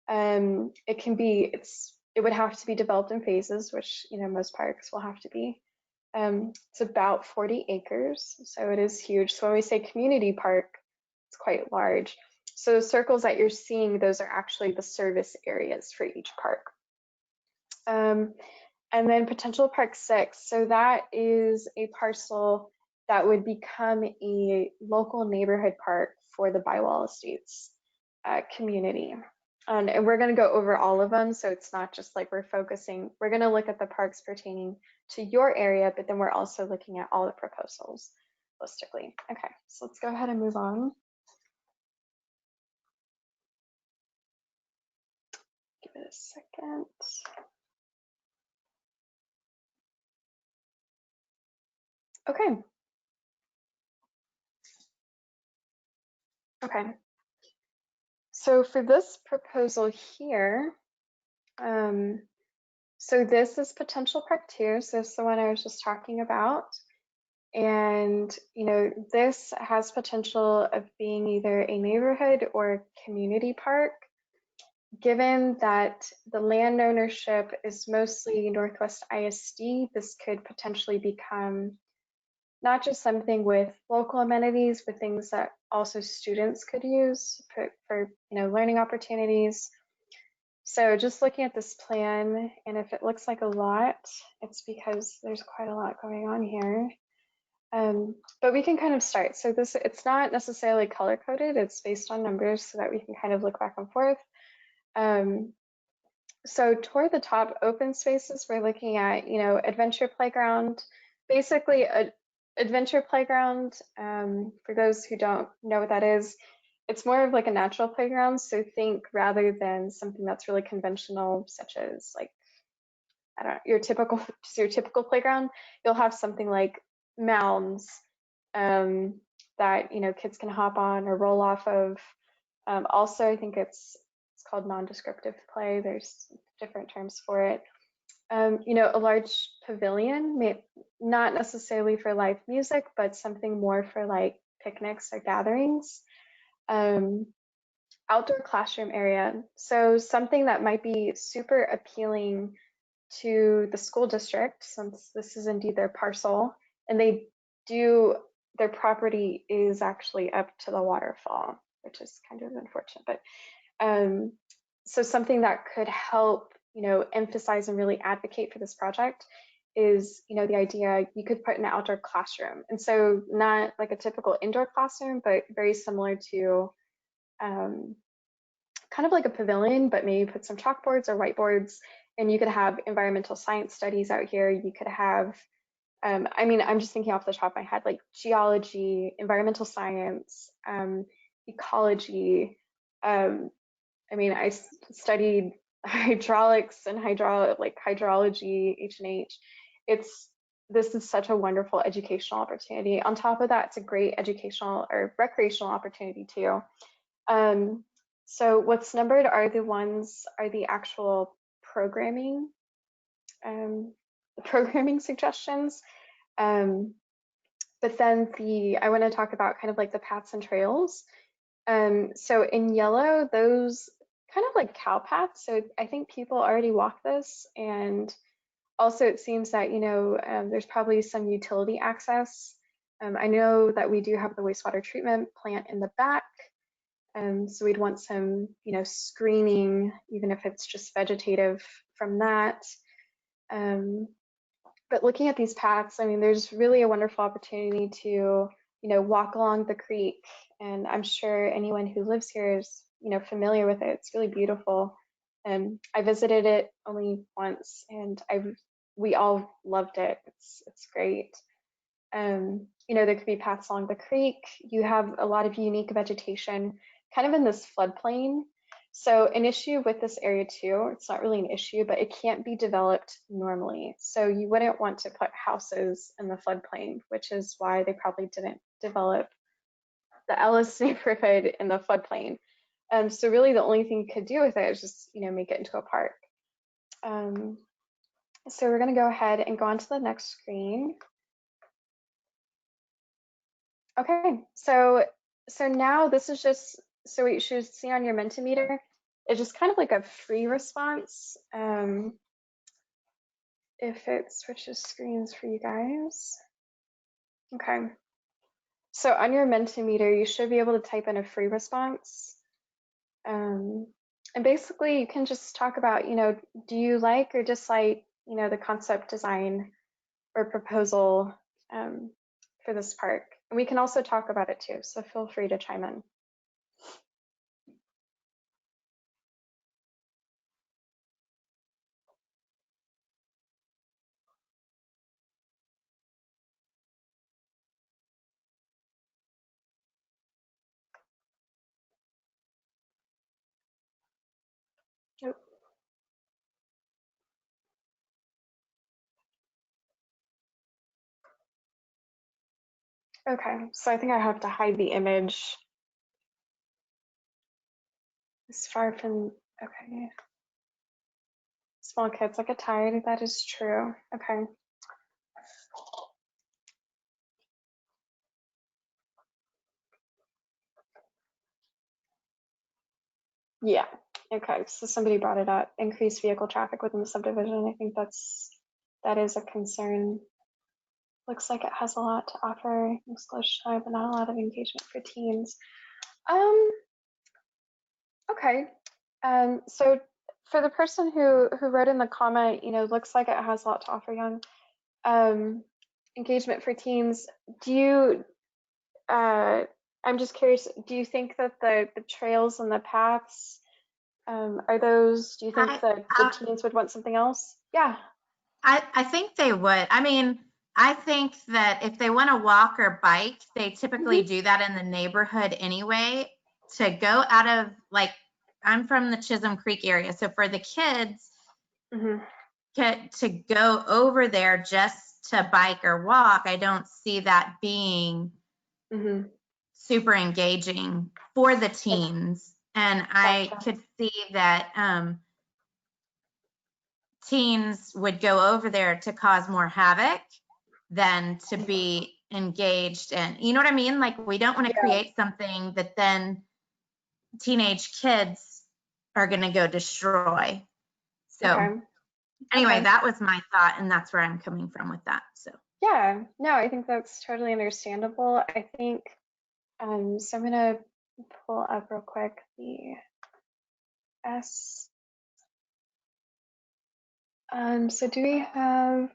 It would have to be developed in phases, which most parks will have to be. It's about 40 acres, so it is huge. So when we say community park, it's quite large. So the circles that you're seeing, those are actually the service areas for each park. And then potential park 6, so that is a parcel that would become a local neighborhood park for the Bywell Estates community. And we're going to go over all of them, so it's not just like we're going to look at the parks pertaining to your area, but then we're also looking at all the proposals holistically. Okay, so let's go ahead and move on. Give it a second. Okay. Okay. So for this proposal here, so this is potential park 2. So this is the one I was just talking about. And, this has potential of being either a neighborhood or a community park. Given that the land ownership is mostly Northwest ISD, this could potentially become not just something with local amenities, but things that also students could use for learning opportunities. So just looking at this plan, and if it looks like a lot, it's because there's quite a lot going on here. But we can kind of start. So it's not necessarily color coded, it's based on numbers so that we can kind of look back and forth. So toward the top, open spaces, we're looking at, adventure playground. Basically, a adventure playground, for those who don't know what that is, it's more of like a natural playground. So think rather than something that's really conventional, such as like, I don't know, your typical playground, you'll have something like mounds that kids can hop on or roll off of. Also, I think it's called non-descriptive play. There's different terms for it. A large pavilion, not necessarily for live music, but something more for like picnics or gatherings. Outdoor classroom area. So something that might be super appealing to the school district, since this is indeed their parcel, and their property is actually up to the waterfall, which is kind of unfortunate, but so something that could help, emphasize and really advocate for this project is, the idea you could put an outdoor classroom. And so not like a typical indoor classroom, but very similar to kind of like a pavilion, but maybe put some chalkboards or whiteboards, and you could have environmental science studies out here. You could have, I'm just thinking off the top of my head, like geology, environmental science, ecology. I studied hydraulics and hydrology, H&H. This is such a wonderful educational opportunity. On top of that, it's a great educational or recreational opportunity too. So what's numbered are the actual programming suggestions. But then I want to talk about kind of like the paths and trails. So in yellow, those kind of like cow paths. So I think people already walk this, and also it seems that there's probably some utility access. I know that we do have the wastewater treatment plant in the back, so we'd want some screening, even if it's just vegetative from that. But looking at these paths, there's really a wonderful opportunity to walk along the creek, and I'm sure anyone who lives here is familiar with it. It's really beautiful. I visited it only once, and we all loved it. It's great. There could be paths along the creek. You have a lot of unique vegetation kind of in this floodplain. So an issue with this area too, it's not really an issue, but it can't be developed normally. So you wouldn't want to put houses in the floodplain, which is why they probably didn't develop the Ellis neighborhood in the floodplain. So really the only thing you could do with it is just, make it into a park. So we're gonna go ahead and go on to the next screen. Okay, so now this is just, so what you should see on your Mentimeter, it's just kind of like a free response. If it switches screens for you guys. Okay, so on your Mentimeter, you should be able to type in a free response. And basically you can just talk about, do you like or dislike, the concept design or proposal for this park? And we can also talk about it too, so feel free to chime in. Yep. Okay, so I think I have to hide the image. It's far from, okay. Small kids, I get tired, that is true. Okay. Yeah, okay, so somebody brought it up, increased vehicle traffic within the subdivision. I think that is a concern. Looks like it has a lot to offer, exclusion time, but not a lot of engagement for teens. Okay, so for the person who wrote in the comment, looks like it has a lot to offer young. engagement for teens. Do you, I'm just curious, do you think that the trails and the paths, are those, do you think that the teens would want something else? Yeah. I think they would. I mean, I think that if they want to walk or bike, they typically do that in the neighborhood anyway. To go out of, like, I'm from the Chisholm Creek area, so for the kids to go over there just to bike or walk, I don't see that being super engaging for the teens. And I could see that teens would go over there to cause more havoc than to be engaged in, you know what I mean? Like, we don't want to create something that then teenage kids are going to go destroy. So anyway, that was my thought, and that's where I'm coming from with that. So yeah, no, I think that's totally understandable. I think so I'm gonna pull up real quick the S. So do we have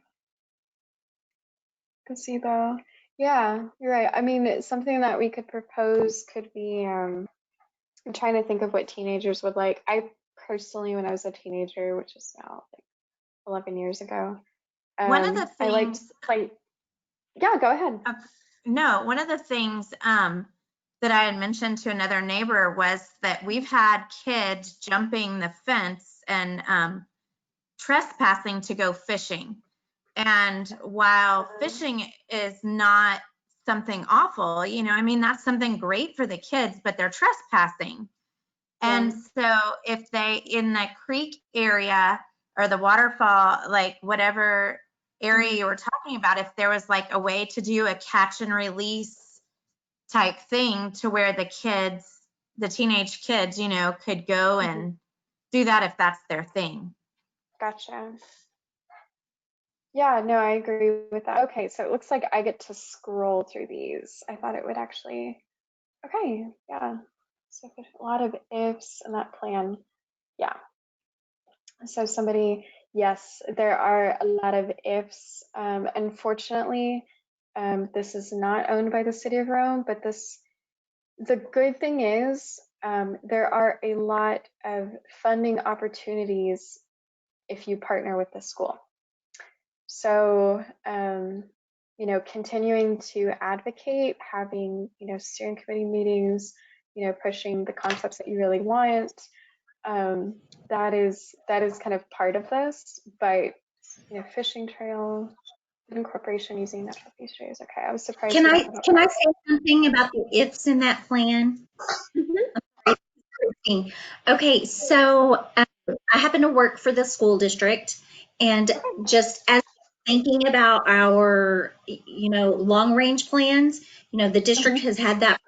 gazebo? Yeah, you're right. I mean, something that we could propose could be, I'm trying to think of what teenagers would like. I personally, when I was a teenager, which is now like 11 years ago, one of the things, I liked playing. Yeah, go ahead. No, one of the things that I had mentioned to another neighbor was that we've had kids jumping the fence and trespassing to go fishing. And while fishing is not something awful, you know, I mean, that's something great for the kids, but they're trespassing. And so if they, in the creek area or the waterfall, like whatever area you were talking about, if there was like a way to do a catch and release type thing to where the kids, the teenage kids, you know, could go and do that if that's their thing. Gotcha. Yeah, no, I agree with that. Okay, so it looks like I get to scroll through these. I thought it would actually, okay, yeah. So a lot of ifs in that plan. Yeah. So somebody, yes, there are a lot of ifs. Unfortunately, this is not owned by the City of Rome, but the good thing is there are a lot of funding opportunities if you partner with the school. So, you know, continuing to advocate, having, you know, steering committee meetings, you know, pushing the concepts that you really want, that is kind of part of this. But, you know, fishing trail, incorporation using natural features. Okay, I was surprised. Can I say something about the ifs in that plan? Okay, so I happen to work for the school district, and just as thinking about our, you know, long range plans, you know, the district has had that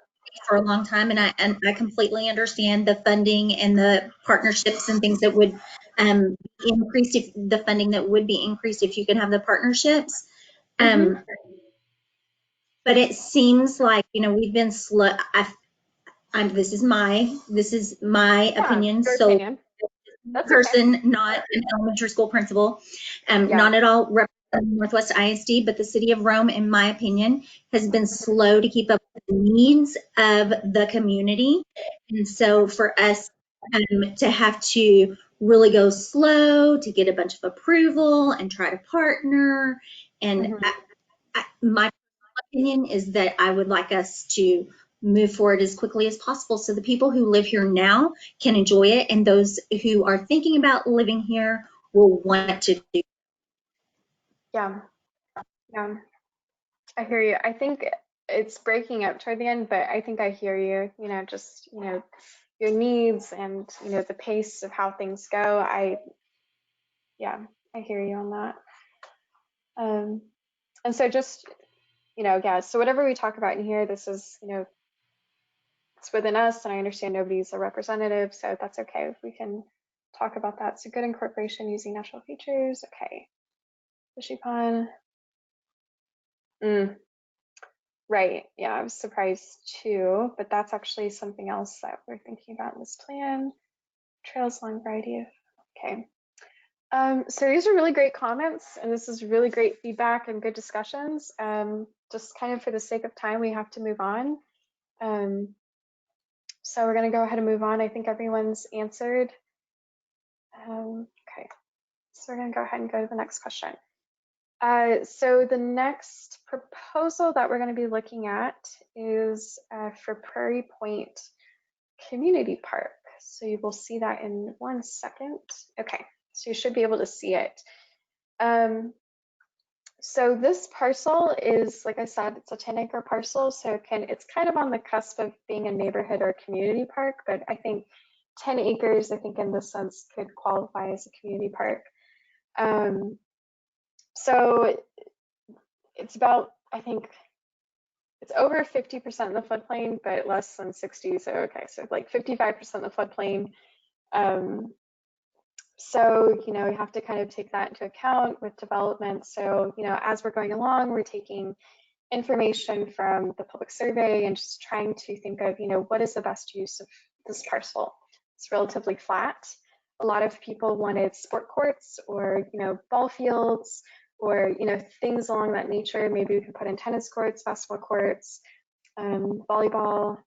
for a long time, and I completely understand the funding and the partnerships and things that would increase if the funding that would be increased if you could have the partnerships. But it seems like, you know, we've been slow. This is my opinion. So opinion. That's person, not an elementary school principal, not at all representing Northwest ISD, but the City of Rome, in my opinion, has been slow to keep up with the needs of the community. And so for us to have to really go slow to get a bunch of approval and try to partner, and my opinion is that I would like us to move forward as quickly as possible so the people who live here now can enjoy it, and those who are thinking about living here will want to do. Yeah, I hear you. I think it's breaking up toward the end, but I think I hear you. You know, just, you know, your needs and, you know, the pace of how things go. I hear you on that. And so just, you know, yeah, so whatever we talk about in here, this is, you know, it's within us, and I understand nobody's a representative, so that's okay if we can talk about that. So good incorporation using natural features. Okay. Fishy pond. Right. Yeah, I was surprised too, but that's actually something else that we're thinking about in this plan. Trails along variety of, okay. So these are really great comments, and this is really great feedback and good discussions. Just kind of for the sake of time, we have to move on. So we're going to go ahead and move on. I think everyone's answered. Okay, so we're going to go ahead and go to the next question. So the next proposal that we're going to be looking at is for Prairie Point Community Park. So you will see that in 1 second. Okay, so you should be able to see it. So this parcel is, like I said, it's a 10-acre parcel, so it's kind of on the cusp of being a neighborhood or a community park, but I think 10 acres, I think in this sense, could qualify as a community park. So it's about, I think, it's over 50% in the floodplain, but less than 60, so okay, so like 55% in the floodplain. So, you have to kind of take that into account with development. So, as we're going along, we're taking information from the public survey and just trying to think of, what is the best use of this parcel. It's relatively flat. A lot of people wanted sport courts or, ball fields or, things along that nature. Maybe we could put in tennis courts, basketball courts, volleyball.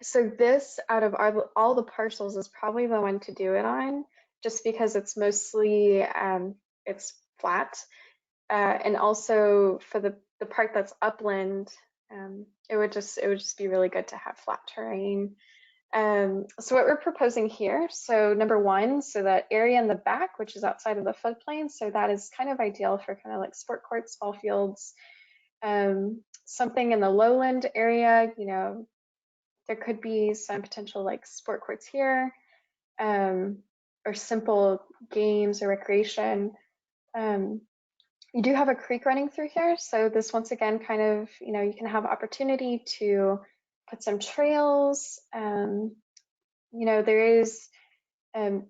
So this, out of all the parcels, is probably the one to do it on, just because it's mostly, it's flat. And also for the part that's upland, it would just be really good to have flat terrain. So what we're proposing here, so number one, so that area in the back, which is outside of the floodplain, so that is kind of ideal for kind of like sport courts, ball fields. Something in the lowland area, there could be some potential like sport courts here, or simple games or recreation. You do have a creek running through here, so this once again kind of, you can have opportunity to put some trails. There is,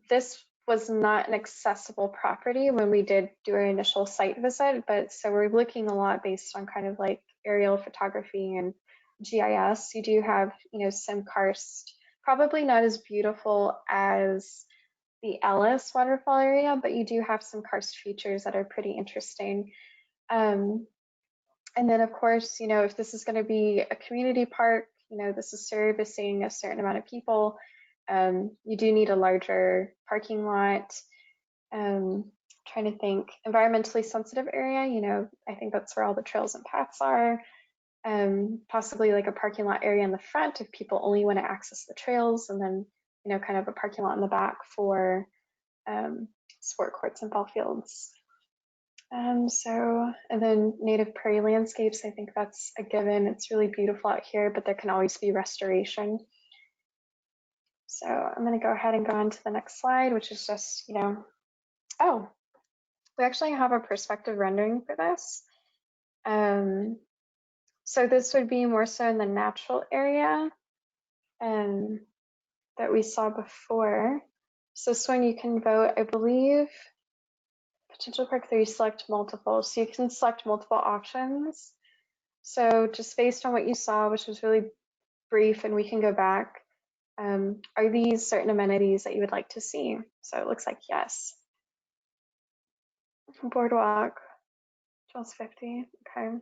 this was not an accessible property when we did do our initial site visit, but so we're looking a lot based on kind of like aerial photography and GIS. You do have, some karst, probably not as beautiful as the Ellis waterfall area, but you do have some karst features that are pretty interesting. And then of course, if this is going to be a community park, this is servicing a certain amount of people, you do need a larger parking lot. Trying to think, environmentally sensitive area, I think that's where all the trails and paths are. Possibly like a parking lot area in the front if people only want to access the trails, and then kind of a parking lot in the back for sport courts and ball fields. And then native prairie landscapes, I think that's a given. It's really beautiful out here, but there can always be restoration. So I'm going to go ahead and go on to the next slide, which is just, oh, we actually have a perspective rendering for this. So this would be more so in the natural area that we saw before. So this one you can vote, I believe, potential park 3, select multiple. So you can select multiple options. So just based on what you saw, which was really brief, and we can go back, are these certain amenities that you would like to see? So it looks like yes. Boardwalk, 1250, okay.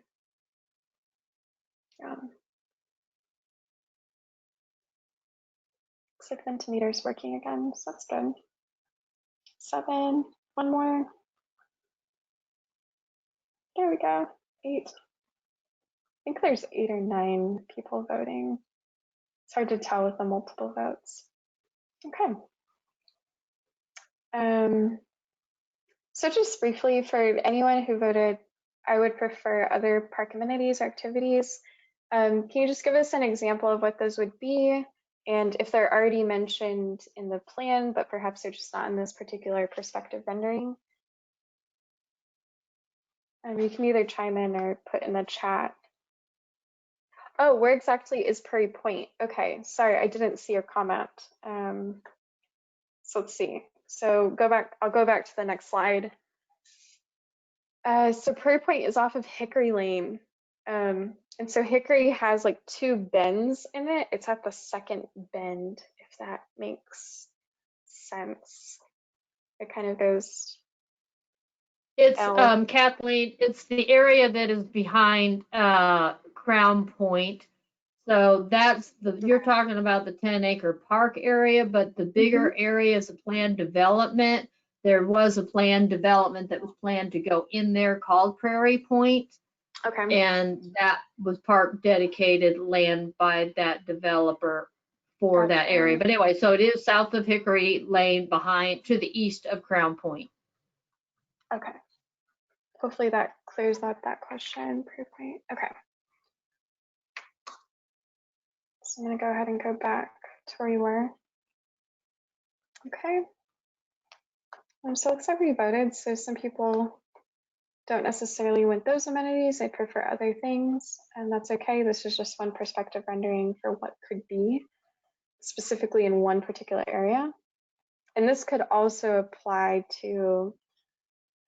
Yeah. Looks like Ventimeter's working again, so that's good. 7, one more. There we go, 8. I think there's 8 or 9 people voting. It's hard to tell with the multiple votes. Okay. So just briefly, for anyone who voted, I would prefer other park amenities or activities. Can you just give us an example of what those would be? And if they're already mentioned in the plan, but perhaps they're just not in this particular perspective rendering? You can either chime in or put in the chat. Oh, where exactly is Prairie Point? Okay, sorry, I didn't see your comment. So let's see. So go back, I'll go back to the next slide. So Prairie Point is off of Hickory Lane. And so Hickory has like 2 bends in it. It's at the second bend, if that makes sense. It kind of goes. It's Ellen. Kathleen, it's the area that is behind Crown Point. So that's you're talking about the 10-acre park area, but the bigger area is a planned development. There was a planned development that was planned to go in there called Prairie Point. Okay. And that was park dedicated land by that developer for that area. But anyway, so it is south of Hickory Lane, behind to the east of Crown Point. Okay. Hopefully that clears up that question. Prairie Point. Okay. So I'm going to go ahead and go back to where you were. Okay. So it looks like we voted. So some people don't necessarily want those amenities. They prefer other things, and that's okay. This is just one perspective rendering for what could be specifically in one particular area. And this could also apply to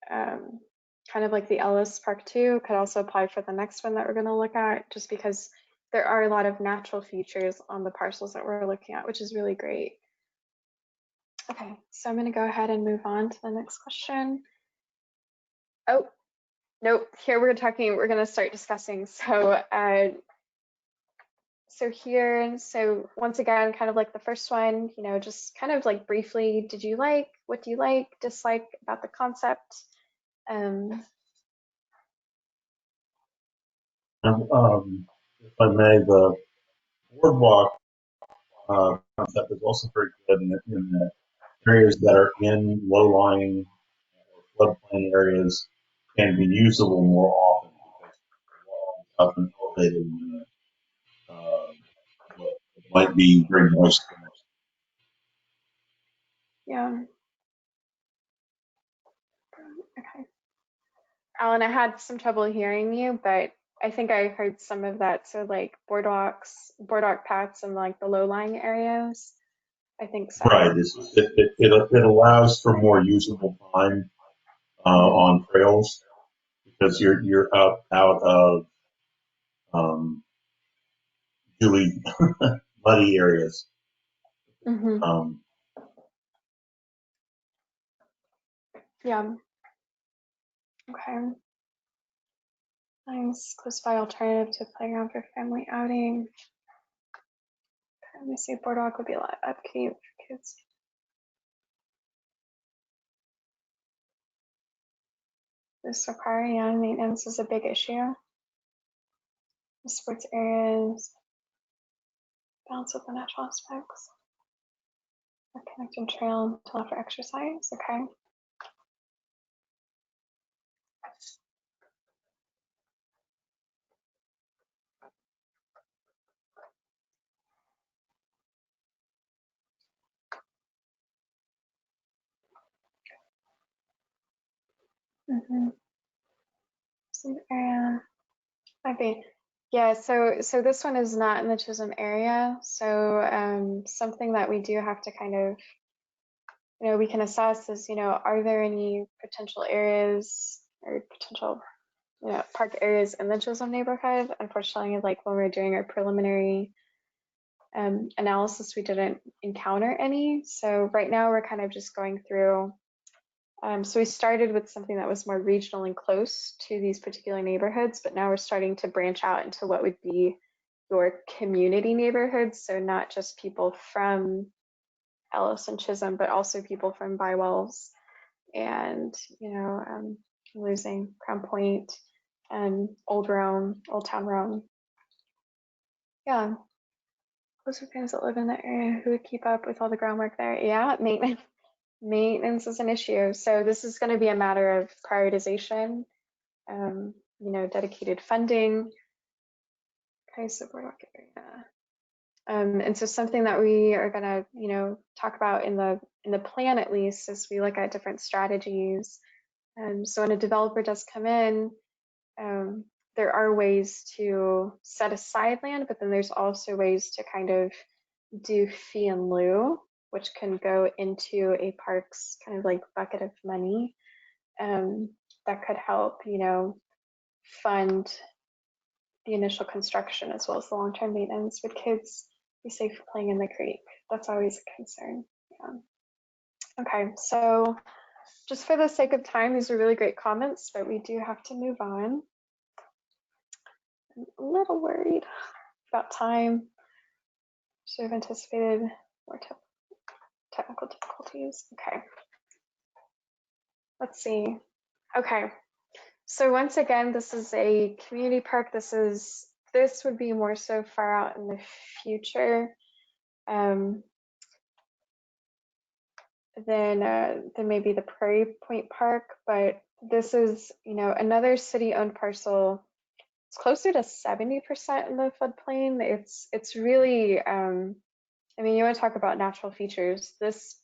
kind of like the Ellis Park 2, could also apply for the next one that we're going to look at, just because there are a lot of natural features on the parcels that we're looking at, which is really great. Okay, so I'm going to go ahead and move on to the next question. Oh, nope, here we're going to start discussing. So so once again, kind of like the first one, you know, just kind of like briefly, what do you like, dislike about the concept? If I may, the boardwalk concept is also very good in the areas that are in low-lying or floodplain areas can be usable more often because the wall is up and elevated in what might be very moist. Yeah. Okay. Alan, I had some trouble hearing you, but I think I heard some of that. So like boardwalk paths and like the low-lying areas. I think so. Right. It allows for more usable time on trails because you're out of really muddy areas. Yeah. Okay. Nice. Close by alternative to playground for family outing. Okay, let me see. Boardwalk would be a lot of upkeep for kids. This requiring maintenance is a big issue. The sports areas balance with the natural aspects. A connected trail to allow for exercise. Okay. Some area. Okay. Yeah, so this one is not in the Chisholm area. So something that we do have to kind of, you know, we can assess is, you know, are there any potential areas or potential, you know, park areas in the Chisholm neighborhood? Unfortunately, like when we were doing our preliminary analysis, we didn't encounter any. So right now we're kind of just going through. So we started with something that was more regional and close to these particular neighborhoods, but now we're starting to branch out into what would be your community neighborhoods. So not just people from Ellis and Chisholm, but also people from Bywells and, you know, losing Crown Point and Old Rome, Old Town Rome. Yeah. Those are fans that live in that area who would keep up with all the groundwork there. Yeah, maintenance is an issue. So this is going to be a matter of prioritization, you know, dedicated funding. Okay, so boardwalk area. And so something that we are going to, you know, talk about in the plan at least as we look at different strategies. So when a developer does come in, there are ways to set aside land, but then there's also ways to kind of do fee in lieu, which can go into a park's kind of like bucket of money that could help, you know, fund the initial construction as well as the long-term maintenance. Would kids be safe playing in the creek? That's always a concern. Yeah. Okay, so just for the sake of time, these are really great comments, but we do have to move on. I'm a little worried about time. Should have anticipated more technical difficulties. Okay. Let's see. Okay. So once again, this is a community park. This would be more so far out in the future than maybe the Prairie Point Park. But this is, another city-owned parcel. It's closer to 70% in the floodplain. It's really, I mean, you want to talk about natural features. This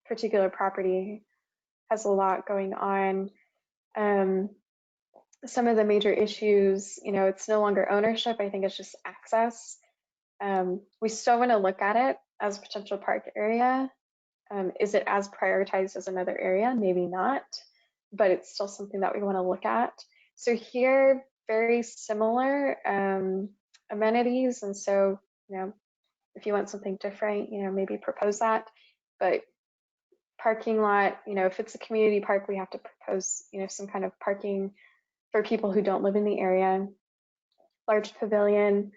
particular property has a lot going on. Some of the major issues, it's no longer ownership. I think it's just access. We still want to look at it as a potential park area. Is it as prioritized as another area? Maybe not, but it's still something that we want to look at. So here, very similar amenities. And so, if you want something different, maybe propose that. But parking lot, if it's a community park, we have to propose, some kind of parking for people who don't live in the area. Large pavilion,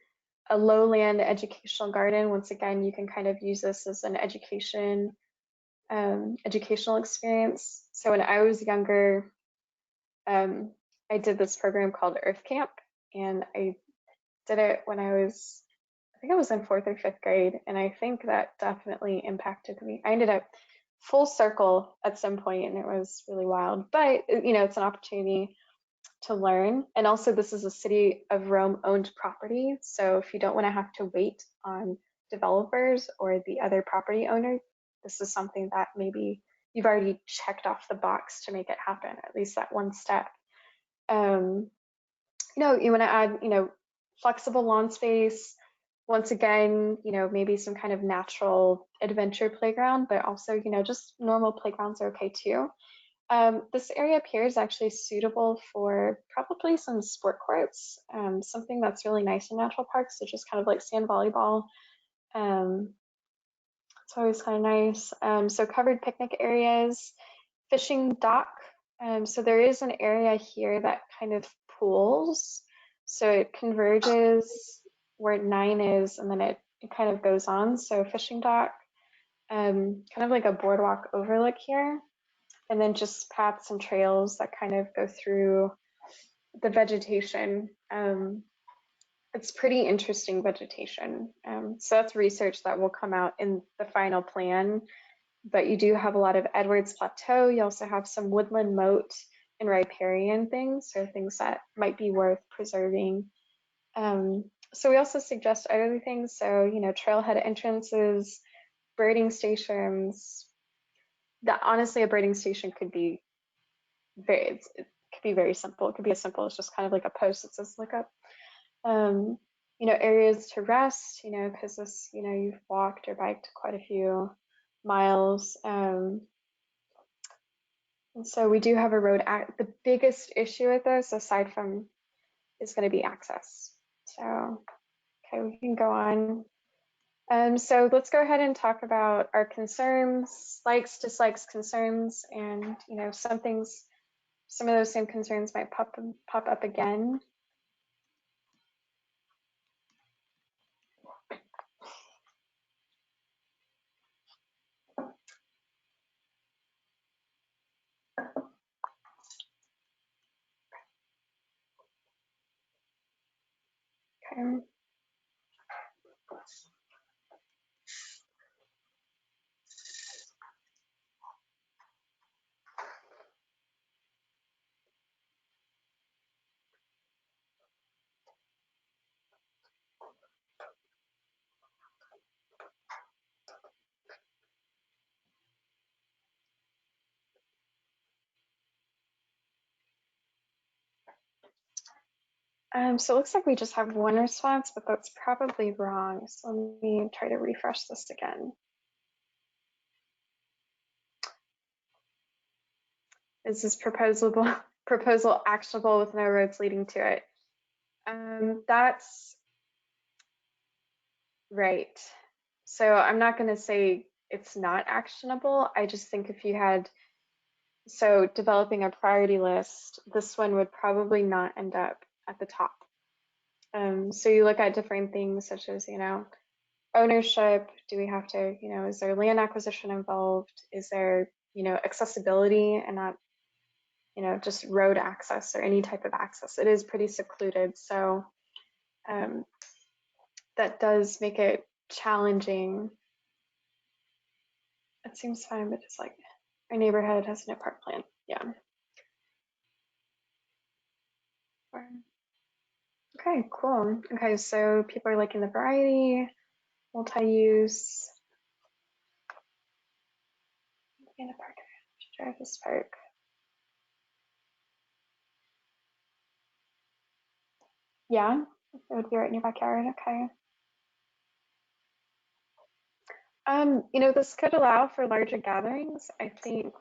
a lowland educational garden. Once again, you can kind of use this as an educational experience. So when I was younger, I did this program called Earth Camp, and I did it when I think I was in 4th or 5th grade, and I think that definitely impacted me. I ended up full circle at some point, and it was really wild, but it's an opportunity to learn. And also, this is a City of Rhome owned property, so if you don't want to have to wait on developers or the other property owner, this is something that maybe you've already checked off the box to make it happen, at least that one step. You want to add, flexible lawn space. Once again, maybe some kind of natural adventure playground, but also, just normal playgrounds are okay too. This area up here is actually suitable for probably some sport courts, something that's really nice in natural parks, so just kind of like sand volleyball. It's always kind of nice. So covered picnic areas, fishing dock. So there is an area here that kind of pools. So it converges where 9 is, and then it kind of goes on. So fishing dock, kind of like a boardwalk overlook here. And then just paths and trails that kind of go through the vegetation. It's pretty interesting vegetation. So that's research that will come out in the final plan. But you do have a lot of Edwards Plateau. You also have some woodland moat and riparian things, so things that might be worth preserving. So we also suggest other things. So, trailhead entrances, birding stations. Honestly, a birding station could be it could be very simple. It could be as simple as just kind of like a post that says look up. Areas to rest, because this, you've walked or biked quite a few miles. And so we do have a road. The biggest issue with this, aside from, is going to be access. So, okay, we can go on. So let's go ahead and talk about our concerns, likes, dislikes, concerns, and some of those same concerns might pop up again. Okay. So it looks like we just have one response, but that's probably wrong. So let me try to refresh this again. Is this proposal actionable with no roads leading to it? That's right. So I'm not going to say it's not actionable. I just think if you had So developing a priority list, this one would probably not end up at the top. So you look at different things such as, ownership. Do we have to, is there land acquisition involved? Is there, accessibility and not, just road access or any type of access? It is pretty secluded. So that does make it challenging. It seems fine, but it's like our neighborhood has no park plan. Yeah. Okay, cool. Okay, so people are liking the variety, multi-use, in a park, drive this park. Yeah, it would be right in your backyard. Okay. This could allow for larger gatherings. I think,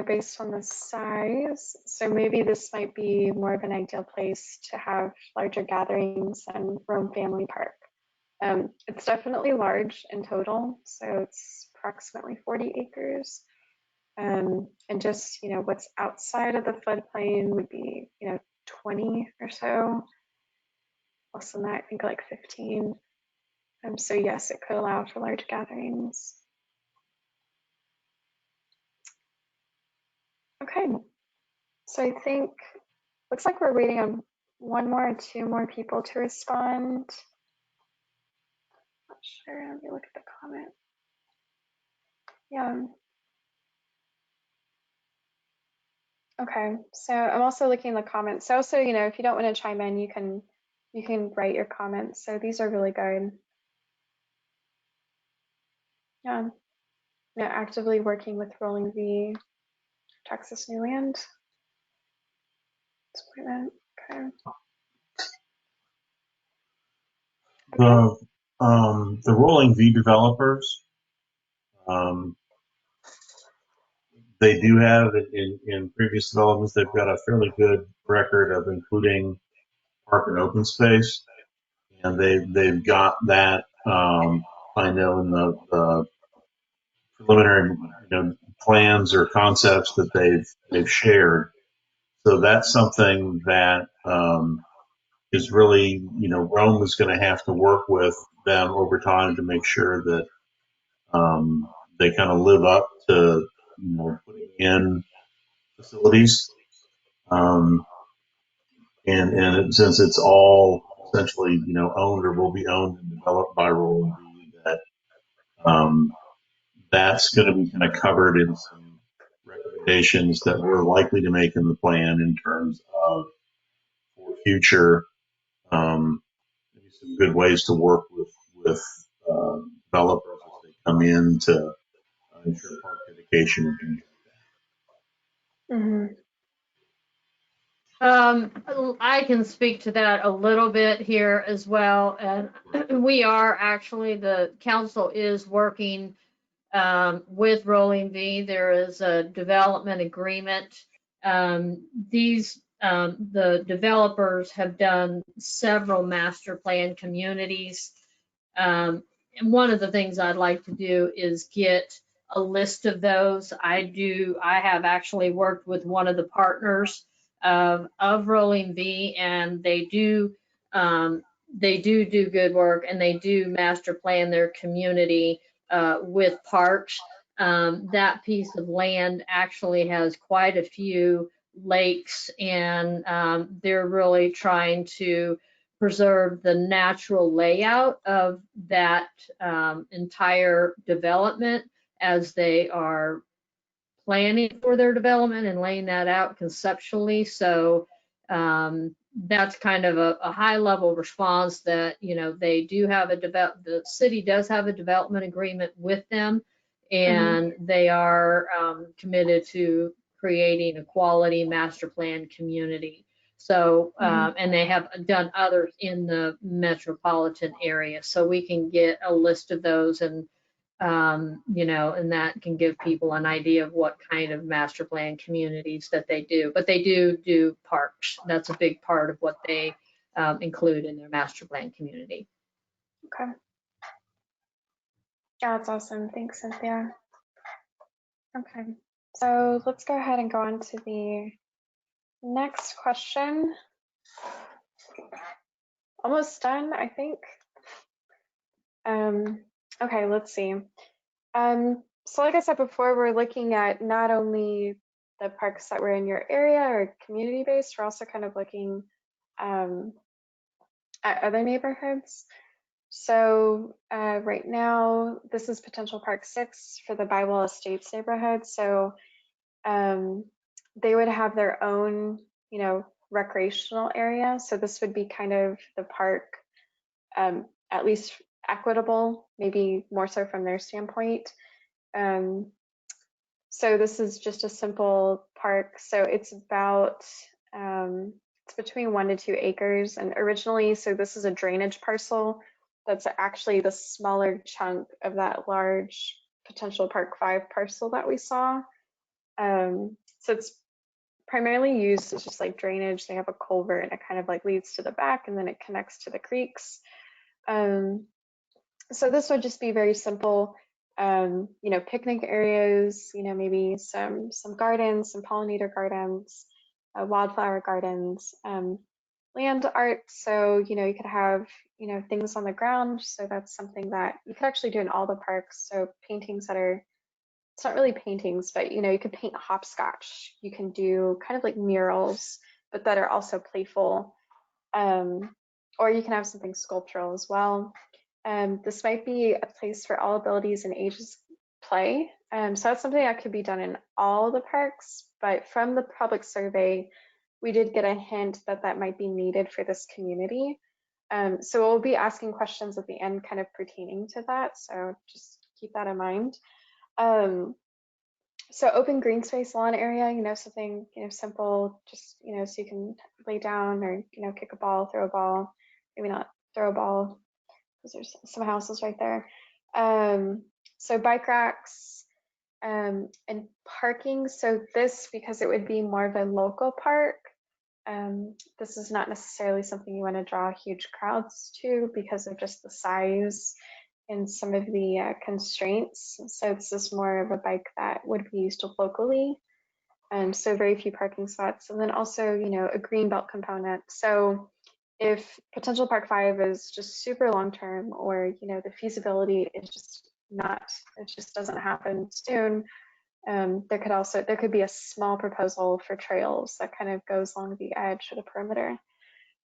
based on the size. So maybe this might be more of an ideal place to have larger gatherings than Rome Family Park. It's definitely large in total, so it's approximately 40 acres. And just, what's outside of the floodplain would be, 20 or so. Less than that, I think like 15. So yes, it could allow for large gatherings. Okay, so I think, looks like we're waiting on one more or two more people to respond. Not sure, let me look at the comment. Yeah. Okay, so I'm also looking in the comments. So also, if you don't want to chime in, you can write your comments. So these are really good. Yeah. Actively working with Rolling V, Texas New Land. Disappointment. Okay. The Rolling V developers, they do have in previous developments, they've got a fairly good record of including park and open space, and they've got that. I know in the preliminary plans or concepts that they've shared. So that's something that is really, Rome is going to have to work with them over time to make sure that they kind of live up to, putting in facilities. And since it's all essentially, owned or will be owned and developed by Rolling V, that that's going to be kind of covered in some recommendations that we're likely to make in the plan in terms of for future, maybe some good ways to work with developers as they come in to ensure park dedication and things like that. Mm-hmm. I can speak to that a little bit here as well. And we are actually, the council is working with Rolling V. There is a development agreement. The developers have done several master plan communities. And one of the things I'd like to do is get a list of those. I have actually worked with one of the partners of Rolling V, and they do good work, and they do master plan their community with parks. That piece of land actually has quite a few lakes, and they're really trying to preserve the natural layout of that entire development as they are planning for their development and laying that out conceptually. So that's kind of a high level response that, they do have the city does have a development agreement with them, and they are committed to creating a quality master plan community. So, and they have done others in the metropolitan area. So we can get a list of those, and and that can give people an idea of what kind of master plan communities that they do. But they do parks. That's a big part of what they include in their master plan community. Okay. Yeah, that's awesome. Thanks, Cynthia. Okay, so let's go ahead and go on to the next question. Almost done, I think. Okay, let's see. So like I said before, we're looking at not only the parks that were in your area or community-based, we're also kind of looking at other neighborhoods. So right now, this is potential Park 6 for the Bible Estates neighborhood. So they would have their own, recreational area. So this would be kind of the park, at least equitable, maybe more so from their standpoint. So this is just a simple park. So it's about, it's between 1 to 2 acres. And originally, so this is a drainage parcel. That's actually the smaller chunk of that large potential Park 5 parcel that we saw. So it's primarily used as just like drainage. They have a culvert and it kind of like leads to the back and then it connects to the creeks. So this would just be very simple, picnic areas, maybe some gardens, some pollinator gardens, wildflower gardens, land art. So, you could have, things on the ground. So that's something that you could actually do in all the parks. So paintings that are, it's not really paintings, but, you could paint hopscotch. You can do kind of like murals, but that are also playful. Or you can have something sculptural as well. This might be a place for all abilities and ages play. So that's something that could be done in all the parks, but from the public survey, we did get a hint that that might be needed for this community. So we'll be asking questions at the end kind of pertaining to that. So just keep that in mind. So open green space lawn area, something, simple, just, so you can lay down or, kick a ball, throw a ball, maybe not throw a ball, because there's some houses right there. So bike racks and parking. So this, because it would be more of a local park, this is not necessarily something you want to draw huge crowds to because of just the size and some of the constraints. So it's just more of a bike that would be used locally. So very few parking spots. And then also, a green belt component. So if potential Park 5 is just super long term, or the feasibility is just not, it just doesn't happen soon, there could be a small proposal for trails that kind of goes along the edge of the perimeter.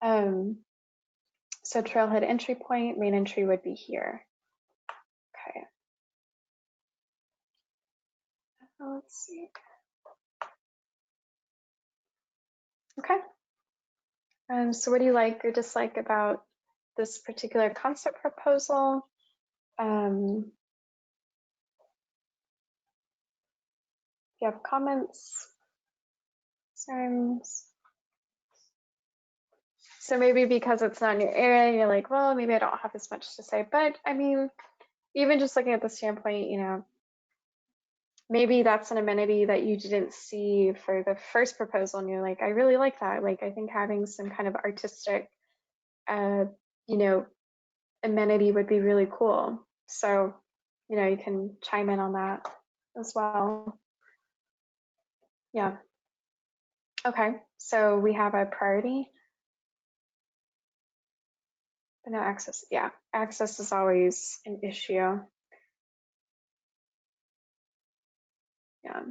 So trailhead entry point, main entry would be here. Okay. Let's see. Okay. So what do you like or dislike about this particular concept proposal? If you have comments, concerns. So maybe because it's not in your area, you're like, well, maybe I don't have as much to say. But I mean, even just looking at the standpoint, maybe that's an amenity that you didn't see for the first proposal, and you're like, I really like that. Like, I think having some kind of artistic, amenity would be really cool. So, you can chime in on that as well. Yeah. Okay, so we have a priority. But no access. Yeah, access is always an issue. Yeah.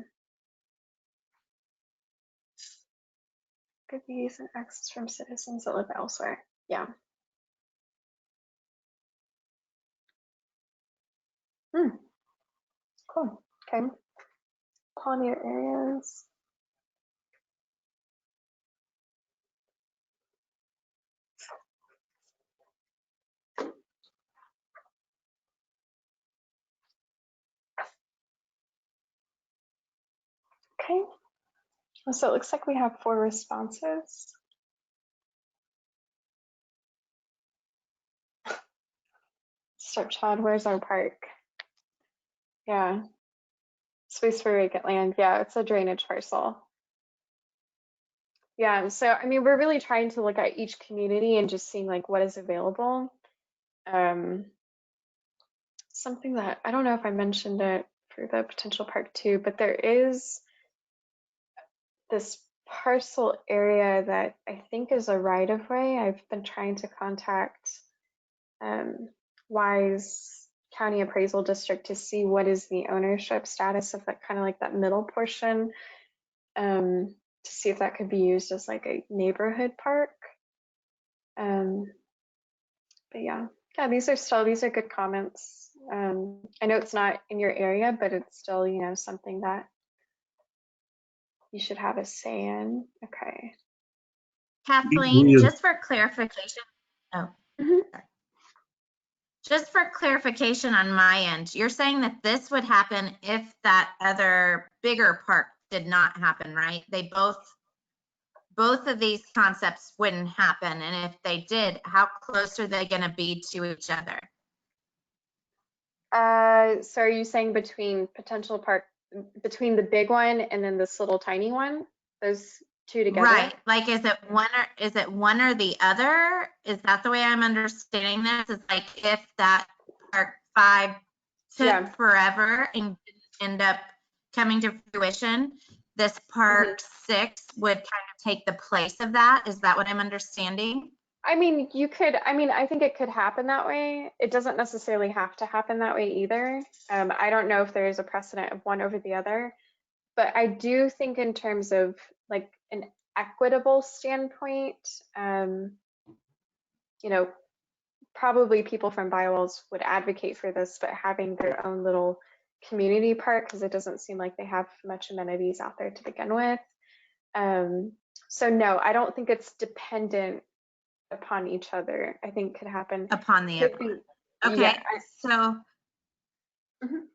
Good views and access from citizens that live elsewhere. Yeah. Cool. Okay. Pollinator areas. Okay. So it looks like we have 4 responses. Stepchild, where's our park? Yeah. Space for vacant land. Yeah, it's a drainage parcel. Yeah, so I mean, we're really trying to look at each community and just seeing like what is available. Something that I don't know if I mentioned it for the potential park too, but there is this parcel area that I think is a right of way. I've been trying to contact Wise County Appraisal District to see what is the ownership status of that kind of like that middle portion, to see if that could be used as like a neighborhood park. But yeah, these are good comments. I know it's not in your area, but it's still, you know, something that you should have a say in. Okay. Kathleen, just for clarification. Oh, Mhm. sorry. Just for clarification on my end, you're saying that this would happen if that other bigger park did not happen, right? They both of these concepts wouldn't happen. And if they did, how close are they going to be to each other? So are you saying between potential park, between the big one and then this little tiny one, those two together? Right. Like, is it one or the other? Is that the way I'm understanding this? It's like if that park 5 took forever and didn't end up coming to fruition, this park 6 would kind of take the place of that. Is that what I'm understanding? I mean, I think it could happen that way. It doesn't necessarily have to happen that way either. I don't know if there is a precedent of one over the other, but I do think in terms of like an equitable standpoint, you know, probably people from Biowells would advocate for this, but having their own little community park, because it doesn't seem like they have much amenities out there to begin with. So no, I don't think it's dependent upon each other. I think could happen upon the other. Okay, yeah. So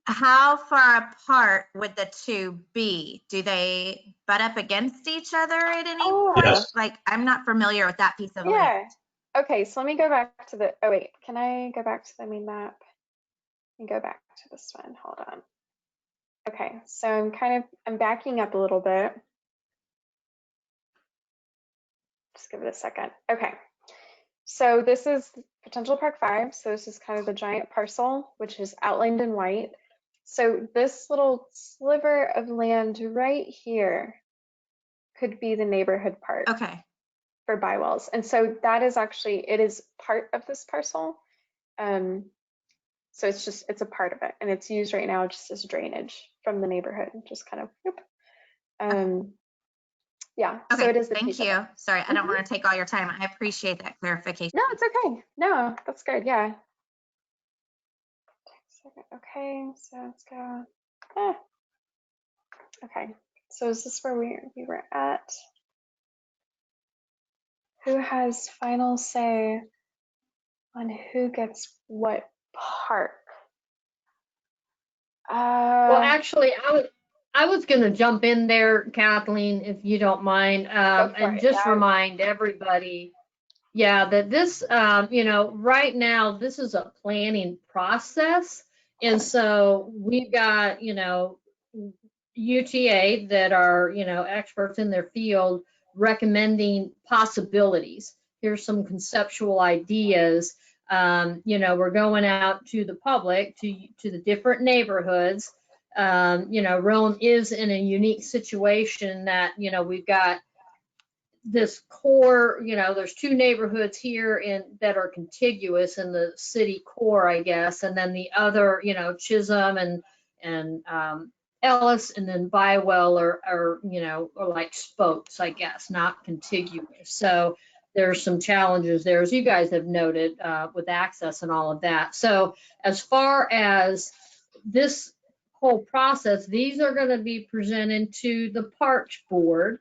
how far apart would the two be? Do they butt up against each other at any point? Yes. Like, I'm not familiar with that piece of land. Okay, so let me go back to the, oh wait, can I go back to the main map and go back to this one? Hold on. Okay, so I'm backing up a little bit. Just give it a second. Okay, so this is potential park 5. So this is kind of the giant parcel, which is outlined in white. So this little sliver of land right here could be the neighborhood park. Okay. For Biowells. And so that is actually, it is part of this parcel. So it's a part of it, and it's used right now just as drainage from the neighborhood, just kind of, yeah. Okay, so it is the thank you. Sorry, I don't want to take all your time. I appreciate that clarification. No, it's okay. No, that's good. Yeah. Okay, so let's go. Okay, so is this where we were at? Who has final say on who gets what park? Well, actually, I was going to jump in there, Kathleen, if you don't mind, and just remind everybody, that this, right now, this is a planning process. And so we've got, UTA that are, experts in their field recommending possibilities. Here's some conceptual ideas. We're going out to the public, to the different neighborhoods. Rome is in a unique situation that, we've got this core, there's 2 neighborhoods here that are contiguous in the city core, I guess, and then the other, Chisholm and Ellis and then Biowell are like spokes, I guess, not contiguous. So there's some challenges there, as you guys have noted, with access and all of that. So as far as this whole process, these are going to be presented to the Parks Board.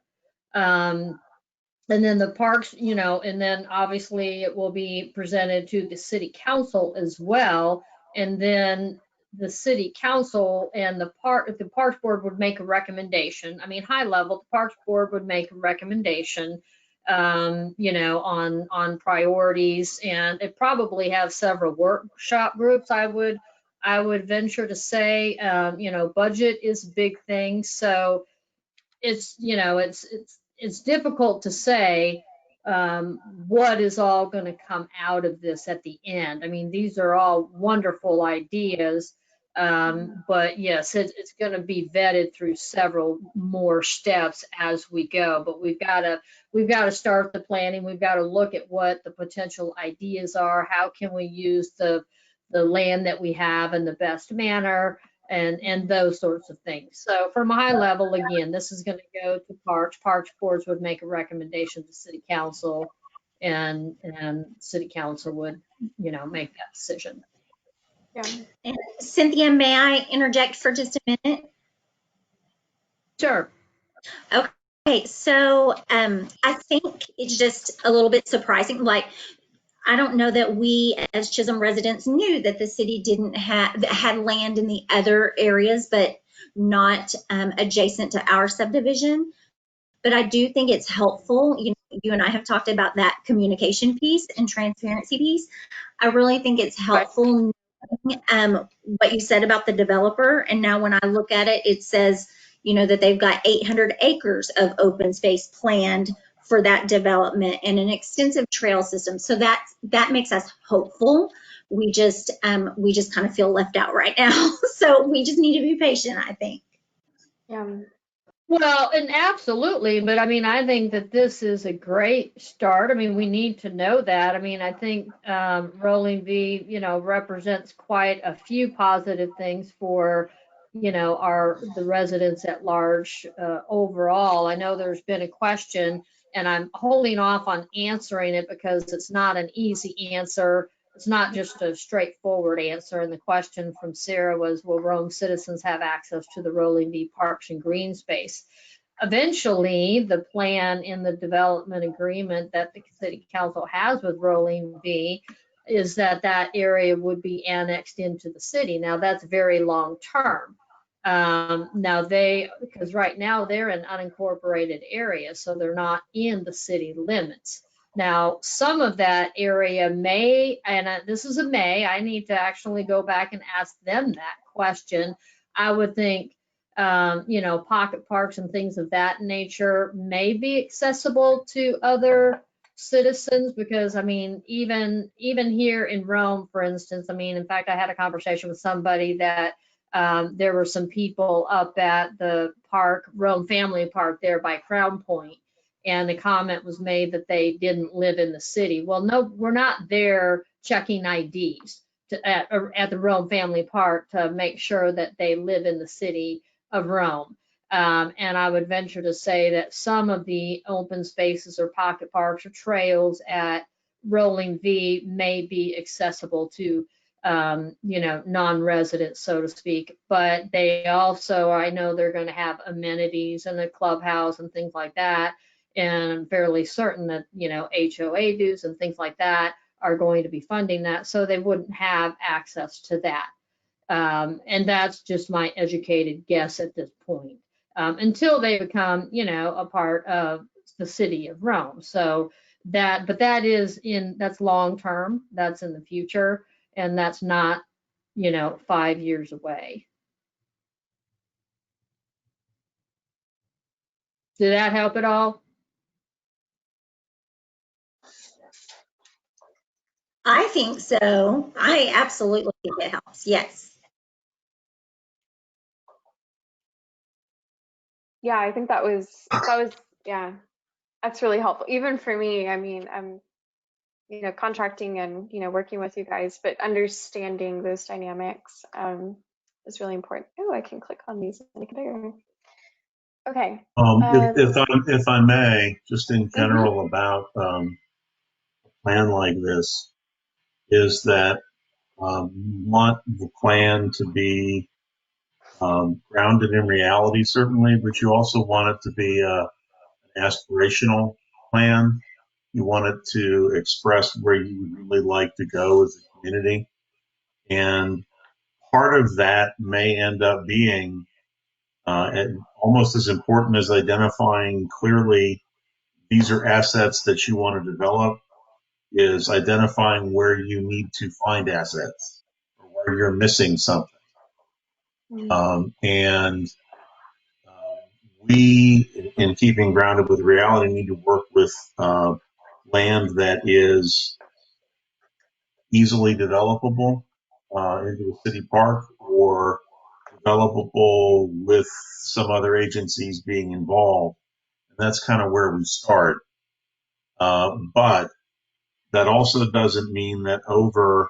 And then the parks, and then obviously it will be presented to the city council as well. And then the city council and the parks board would make a recommendation. I mean, high level, the parks board would make a recommendation, on priorities, and it probably have several workshop groups. I would venture to say, budget is a big thing. So it's difficult to say what is all going to come out of this at the end. I mean, these are all wonderful ideas, But yes, it's going to be vetted through several more steps as we go. But we've got to start the planning. We've got to look at what the potential ideas are. How can we use the land that we have in the best manner, and those sorts of things. So from a high level, again, this is going to go to parks. Parks boards would make a recommendation to city council, and city council would, make that decision. Yeah. And Cynthia, may I interject for just a minute? Sure. Okay, so I think it's just a little bit surprising. Like, I don't know that we as Chisholm residents knew that the city didn't have had land in the other areas, but not adjacent to our subdivision. But I do think it's helpful. You and I have talked about that communication piece and transparency piece. I really think it's helpful what you said about the developer. And now when I look at it, it says, that they've got 800 acres of open space planned for that development and an extensive trail system. So that makes us hopeful. We just kind of feel left out right now. So we just need to be patient, I think. Yeah. Well, and absolutely, but I mean, I think that this is a great start. I mean, we need to know that. I mean, I think Rolling V, represents quite a few positive things for, the residents at large overall. I know there's been a question, and I'm holding off on answering it because it's not an easy answer. It's not just a straightforward answer. And the question from Sarah was, will Rome citizens have access to the Rolling V parks and green space? Eventually, the plan in the development agreement that the city council has with Rolling V is that area would be annexed into the city. Now, that's very long term. Because right now they're in unincorporated areas, so they're not in the city limits. Now, some of that area may, and this is a may, I need to actually go back and ask them that question. I would think, pocket parks and things of that nature may be accessible to other citizens, because I mean, even here in Rome, for instance, I mean, in fact, I had a conversation with somebody that there were some people up at the park, Rome Family Park there by Crown Point, and the comment was made that they didn't live in the city. Well, no, we're not there checking IDs at the Rome Family Park to make sure that they live in the city of Rome. And I would venture to say that some of the open spaces or pocket parks or trails at Rolling V may be accessible to non-residents, so to speak, but they also, I know they're going to have amenities and a clubhouse and things like that. And I'm fairly certain that, HOA dues and things like that are going to be funding that, so they wouldn't have access to that. And that's just my educated guess at this point, until they become, a part of the city of Rome. So but that's long term, that's in the future, and that's not, 5 years away. Did that help at all? I think so. I absolutely think it helps. Yes. Yeah, I think that was yeah, that's really helpful. Even for me, I mean, I'm contracting and working with you guys, but understanding those dynamics is really important. Oh, I can click on these and make it bigger. Okay. If I may, just in general about a plan like this, is that you want the plan to be grounded in reality, certainly, but you also want it to be an aspirational plan. You want it to express where you would really like to go as a community. And part of that may end up being almost as important as identifying clearly these are assets that you want to develop, is identifying where you need to find assets or where you're missing something. And we, in keeping grounded with reality, need to work with land that is easily developable into a city park or developable with some other agencies being involved. And that's kind of where we start. But that also doesn't mean that over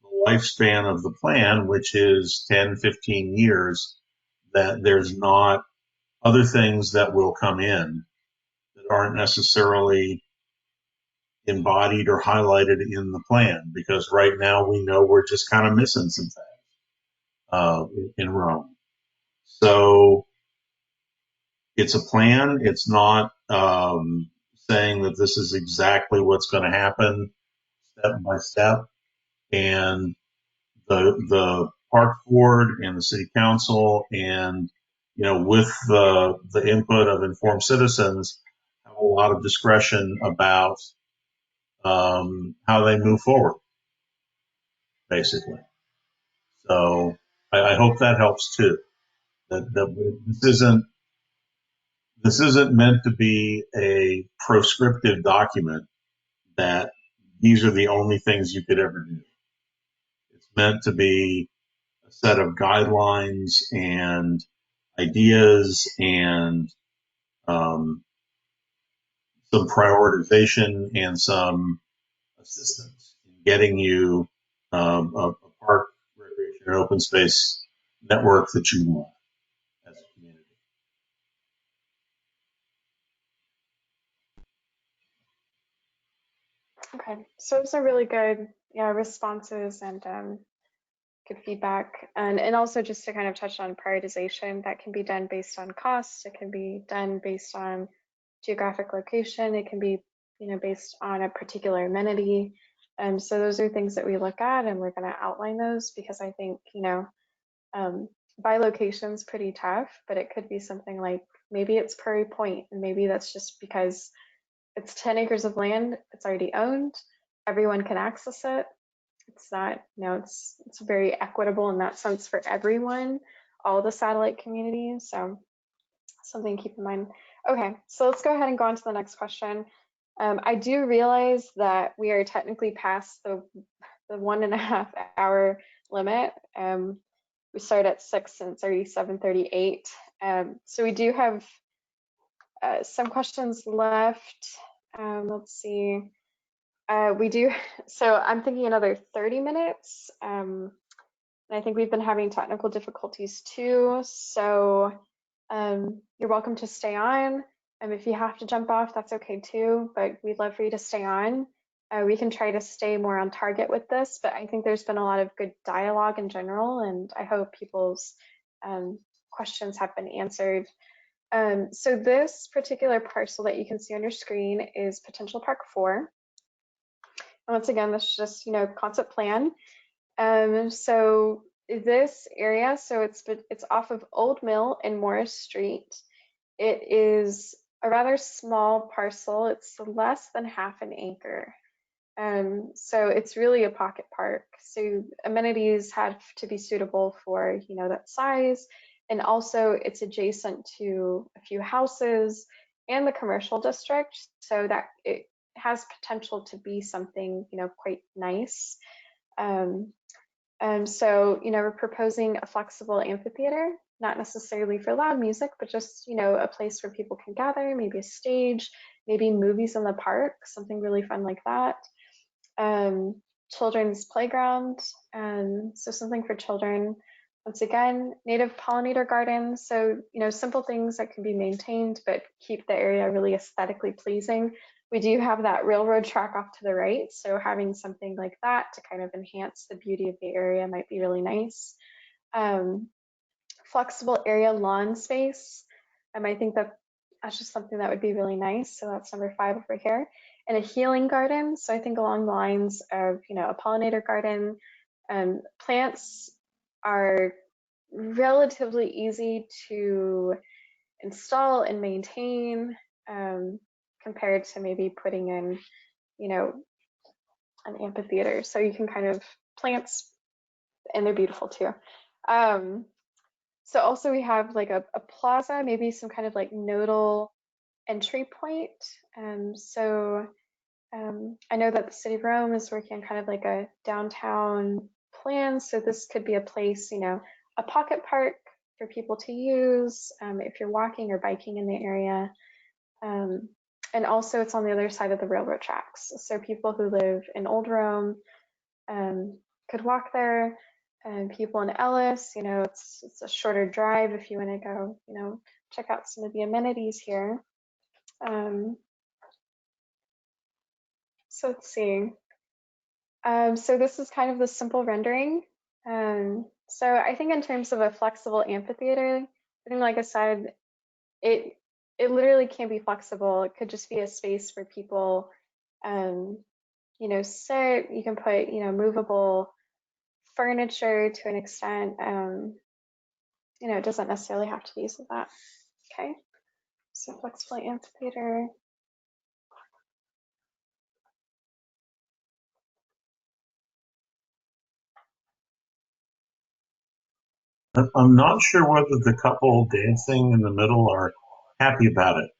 the lifespan of the plan, which is 10, 15 years, that there's not other things that will come in that aren't necessarily embodied or highlighted in the plan, because right now we know we're just kind of missing some things in Rome. So it's a plan. It's not saying that this is exactly what's going to happen step by step. And the park board and the city council, and with the input of informed citizens, have a lot of discretion about how they move forward, basically. So I hope that helps too. That this isn't meant to be a proscriptive document that these are the only things you could ever do. It's meant to be a set of guidelines and ideas and some prioritization and some assistance in getting you a park, recreation, and open space network that you want as a community. Okay, so those are really good, responses and good feedback. And also just to kind of touch on prioritization, that can be done based on cost. It can be done based on geographic location. It can be, based on a particular amenity. So those are things that we look at, and we're going to outline those because I think, by location's pretty tough, but it could be something like maybe it's Prairie Point, and maybe that's just because it's 10 acres of land, it's already owned, everyone can access it. It's not, it's very equitable in that sense for everyone, all the satellite communities. So something to keep in mind. Okay, so let's go ahead and go on to the next question. I do realize that we are technically past the 1.5 hour limit. We start at 6 and it's already 7:38. So we do have some questions left. Let's see. We do, so I'm thinking another 30 minutes. And I think we've been having technical difficulties too. So you're welcome to stay on. If you have to jump off, that's okay too, but we'd love for you to stay on. We can try to stay more on target with this, but I think there's been a lot of good dialogue in general, and I hope people's questions have been answered. So this particular parcel that you can see on your screen is Potential Park 4. And once again, this is just, concept plan. So this area, so it's off of Old Mill and Morris Street. It is a rather small parcel. It's less than half an acre. So it's really a pocket park. So amenities have to be suitable for, that size. And also it's adjacent to a few houses and the commercial district, so that it has potential to be something, quite nice. So, we're proposing a flexible amphitheater, not necessarily for loud music, but just, a place where people can gather, maybe a stage, maybe movies in the park, something really fun like that. Children's playground, so something for children. Once again, native pollinator gardens, so simple things that can be maintained but keep the area really aesthetically pleasing. We do have that railroad track off to the right, so having something like that to kind of enhance the beauty of the area might be really nice. Flexible area lawn space, I think that's just something that would be really nice, so that's number 5 over here. And a healing garden, so I think along the lines of a pollinator garden. Plants are relatively easy to install and maintain compared to maybe putting in an amphitheater. So you can kind of, plants, and they're beautiful too. So also we have like a plaza, maybe some kind of like nodal entry point. So I know that the City of Rome is working on kind of like a downtown plans. So this could be a place, you know, a pocket park for people to use if you're walking or biking in the area. And also it's on the other side of the railroad tracks. So people who live in Old Rome could walk there, and people in Ellis, you know, it's a shorter drive if you want to go, you know, check out some of the amenities here. So let's see. So this is kind of the simple rendering. So I think in terms of a flexible amphitheater, I think, like I said, it literally can be flexible. It could just be a space where people, you know, sit. You can put, you know, movable furniture to an extent. You know, it doesn't necessarily have to be used with that. Okay, so flexible amphitheater. I'm not sure whether the couple dancing in the middle are happy about it.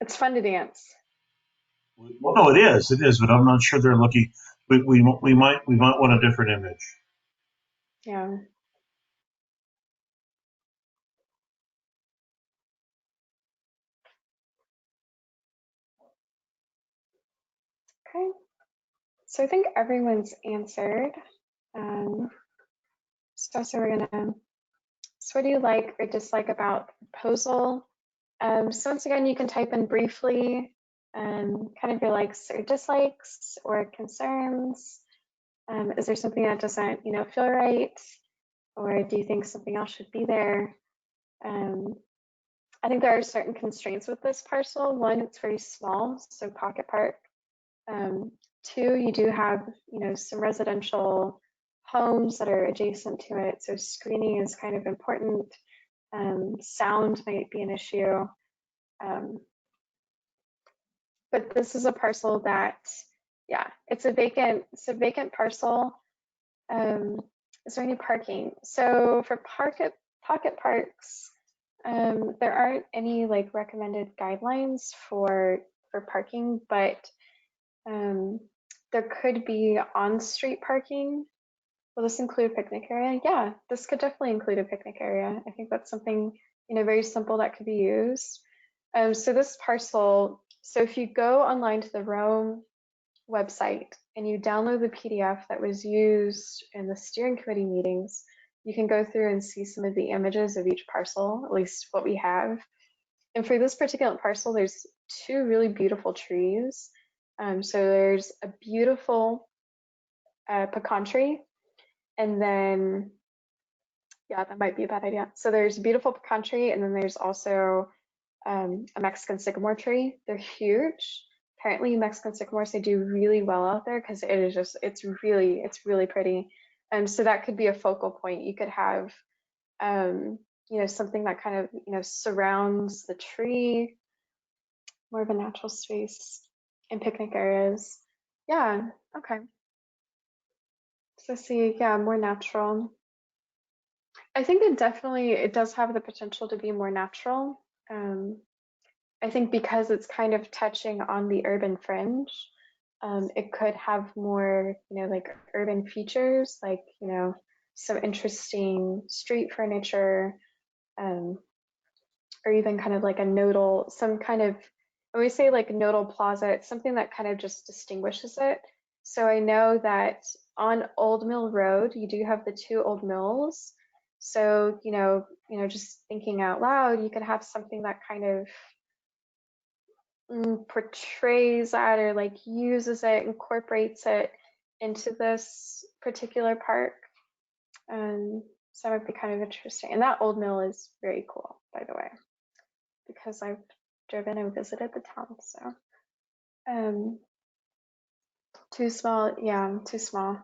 It's fun to dance. Well, no, it is, but I'm not sure they're looking. We might want a different image. Yeah. Okay. So I think everyone's answered. So we're gonna. So what do you like or dislike about the proposal? So once again, you can type in briefly, kind of your likes or dislikes or concerns. Is there something that doesn't, you know, feel right, or do you think something else should be there? I think there are certain constraints with this parcel. One, it's very small, so pocket park. Two, you do have, you know, some residential homes that are adjacent to it, so screening is kind of important. Sound might be an issue. But this is a parcel that, yeah, it's a vacant parcel. Is there any parking? So for pocket parks, there aren't any like recommended guidelines for parking, but there could be on-street parking. Will this include a picnic area? Yeah, this could definitely include a picnic area. I think that's something, you know, very simple that could be used. So this parcel, so if you go online to the Rhome website and you download the PDF that was used in the steering committee meetings, you can go through and see some of the images of each parcel, at least what we have. And for this particular parcel, there's two really beautiful trees. So there's a beautiful pecan tree, and then, yeah, that might be a bad idea. So there's a beautiful pecan tree, and then there's also a Mexican sycamore tree. They're huge. Apparently Mexican sycamores, they do really well out there because it is just, it's really pretty. So that could be a focal point. You could have, you know, something that kind of, you know, surrounds the tree, more of a natural space, and picnic areas. Yeah, okay. So see, yeah, more natural. I think it does have the potential to be more natural. I think because it's kind of touching on the urban fringe, it could have more, you know, like urban features, like, you know, some interesting street furniture, or even kind of like a nodal, some kind of, when we say like nodal plaza, it's something that kind of just distinguishes it. So I know that on Old Mill Road, you do have the two old mills. So, you know, just thinking out loud, you could have something that kind of portrays that, or like uses it, incorporates it into this particular park. So that would be kind of interesting. And that old mill is very cool, by the way, because I've driven and visited the town. So too small, yeah, too small.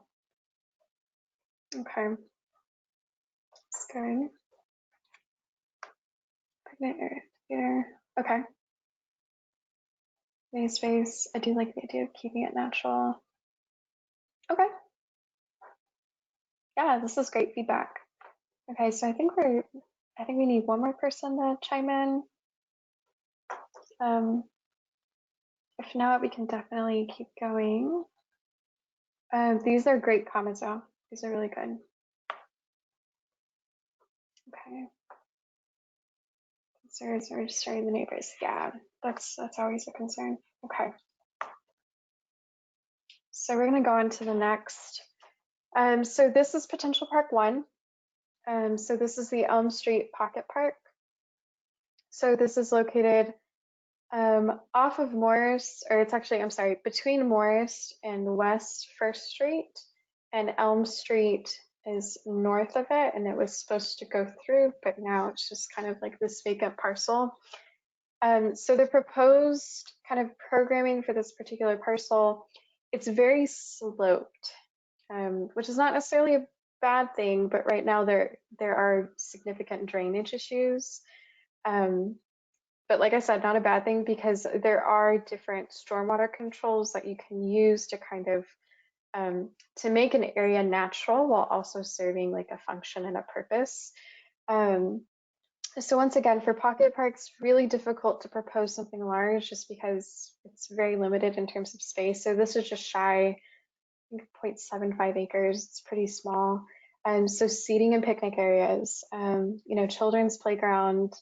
Okay, let's go. Picnic area here. Okay. Main space. I do like the idea of keeping it natural. Okay. Yeah, this is great feedback. Okay, so I think we need one more person to chime in. If not, we can definitely keep going. These are great comments though. These are really good. Okay. Concerns are registering the neighbors. Yeah, that's always a concern. Okay. So we're going to go on to the next. So this is potential park 1. So this is the Elm Street Pocket Park. So this is located off of Morris, or it's actually, I'm sorry, between Morris and West First Street, and Elm Street is north of it, and it was supposed to go through, but now it's just kind of like this vacant parcel. So the proposed kind of programming for this particular parcel, it's very sloped, which is not necessarily a bad thing, but right now there are significant drainage issues. But like I said, not a bad thing, because there are different stormwater controls that you can use to kind of to make an area natural while also serving like a function and a purpose. So once again, for pocket parks, really difficult to propose something large just because it's very limited in terms of space. So this is just shy, I think 0.75 acres. It's pretty small. So seating and picnic areas, you know, children's playground,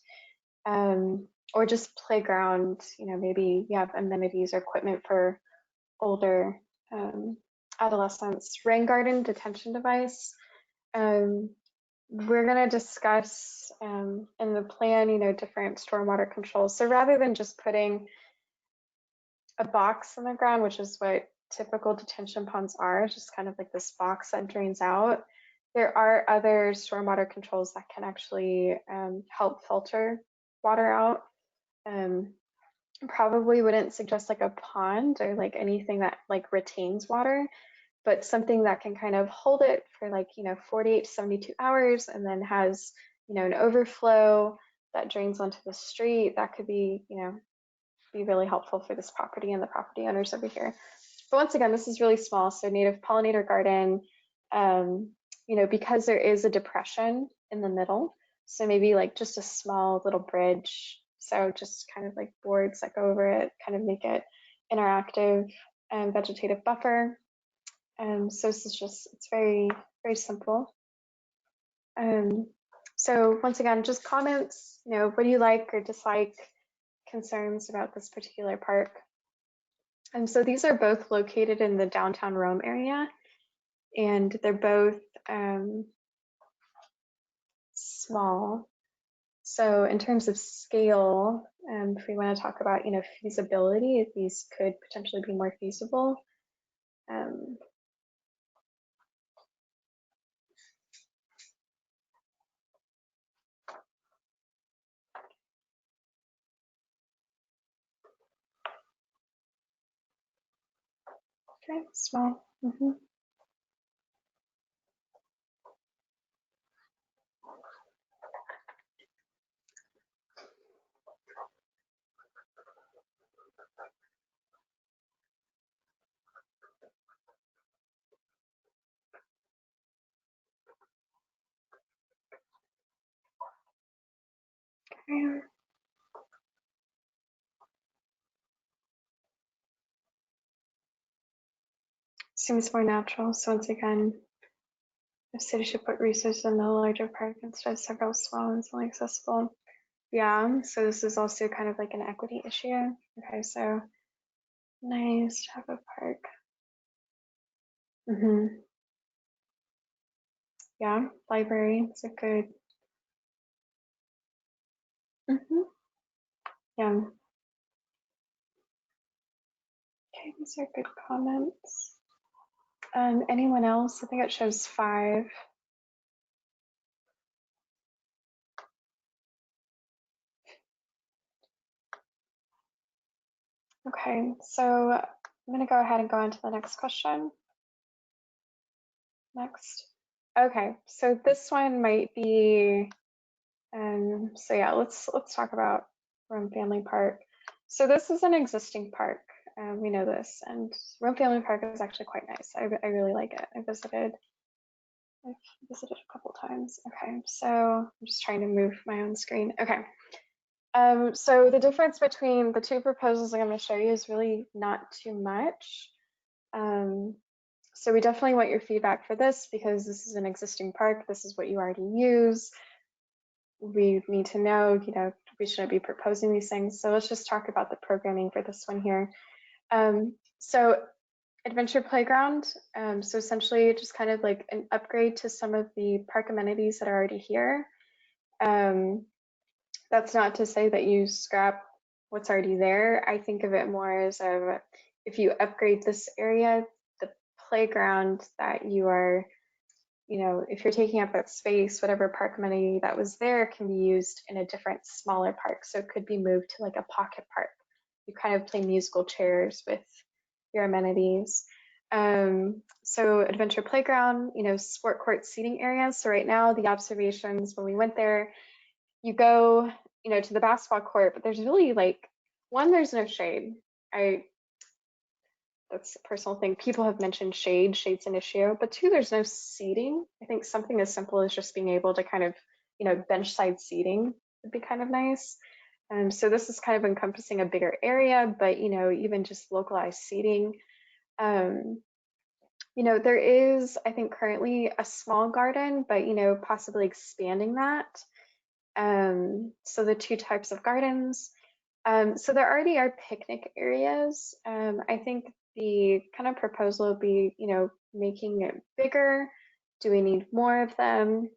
or just playground, you know, maybe you have amenities or equipment for older adolescents. Rain garden detention device. We're going to discuss in the plan, you know, different stormwater controls. So rather than just putting a box in the ground, which is what typical detention ponds are, just kind of like this box that drains out, there are other stormwater controls that can actually help filter water out. Probably wouldn't suggest like a pond or like anything that like retains water, but something that can kind of hold it for like, you know, 48 to 72 hours and then has, you know, an overflow that drains onto the street. That could be, you know, be really helpful for this property and the property owners over here. But once again, this is really small. So native pollinator garden, you know, because there is a depression in the middle. So maybe like just a small little bridge. So just kind of like boards that go over it, kind of make it interactive and vegetative buffer. So this is just, it's very, very simple. So once again, just comments, you know, what do you like or dislike, concerns about this particular park? And so these are both located in the downtown Rome area, and they're both small. So in terms of scale, if we want to talk about, you know, feasibility, these could potentially be more feasible. Okay, small. Okay. Seems more natural. So once again, the city should put resources in the larger park instead of several small and only accessible. Yeah, so this is also kind of like an equity issue. Okay, so nice to have a park. Yeah, library is a good. Yeah. Okay, these are good comments. Anyone else? I think it shows 5. Okay, so I'm going to go ahead and go on to the next question. Next. Okay, so this one might be, so yeah, let's talk about Rome Family Park. So this is an existing park. We know this, and Rome Family Park is actually quite nice. I really like it. I've visited a couple times. Okay, so I'm just trying to move my own screen. Okay. So the difference between the two proposals I'm going to show you is really not too much. So we definitely want your feedback for this because this is an existing park. This is what you already use. We need to know, we shouldn't be proposing these things. So let's just talk about the programming for this one here. So adventure playground. So essentially just kind of like an upgrade to some of the park amenities that are already here. That's not to say that you scrap what's already there. I think of it more as if you upgrade this area, the playground that you are, if you're taking up that space, whatever park amenity that was there can be used in a different smaller park. So it could be moved to like a pocket park. You kind of play musical chairs with your amenities. So adventure playground, sport court seating areas. So right now the observations when we went there, you go, to the basketball court, but there's really there's no shade. That's a personal thing. People have mentioned shade's an issue, but two, there's no seating. I think something as simple as just being able to kind of, bench side seating would be kind of nice. So this is kind of encompassing a bigger area, but, even just localized seating. There is, I think, currently a small garden, but, possibly expanding that. So the two types of gardens. So there already are picnic areas. I think the kind of proposal would be, making it bigger. Do we need more of them?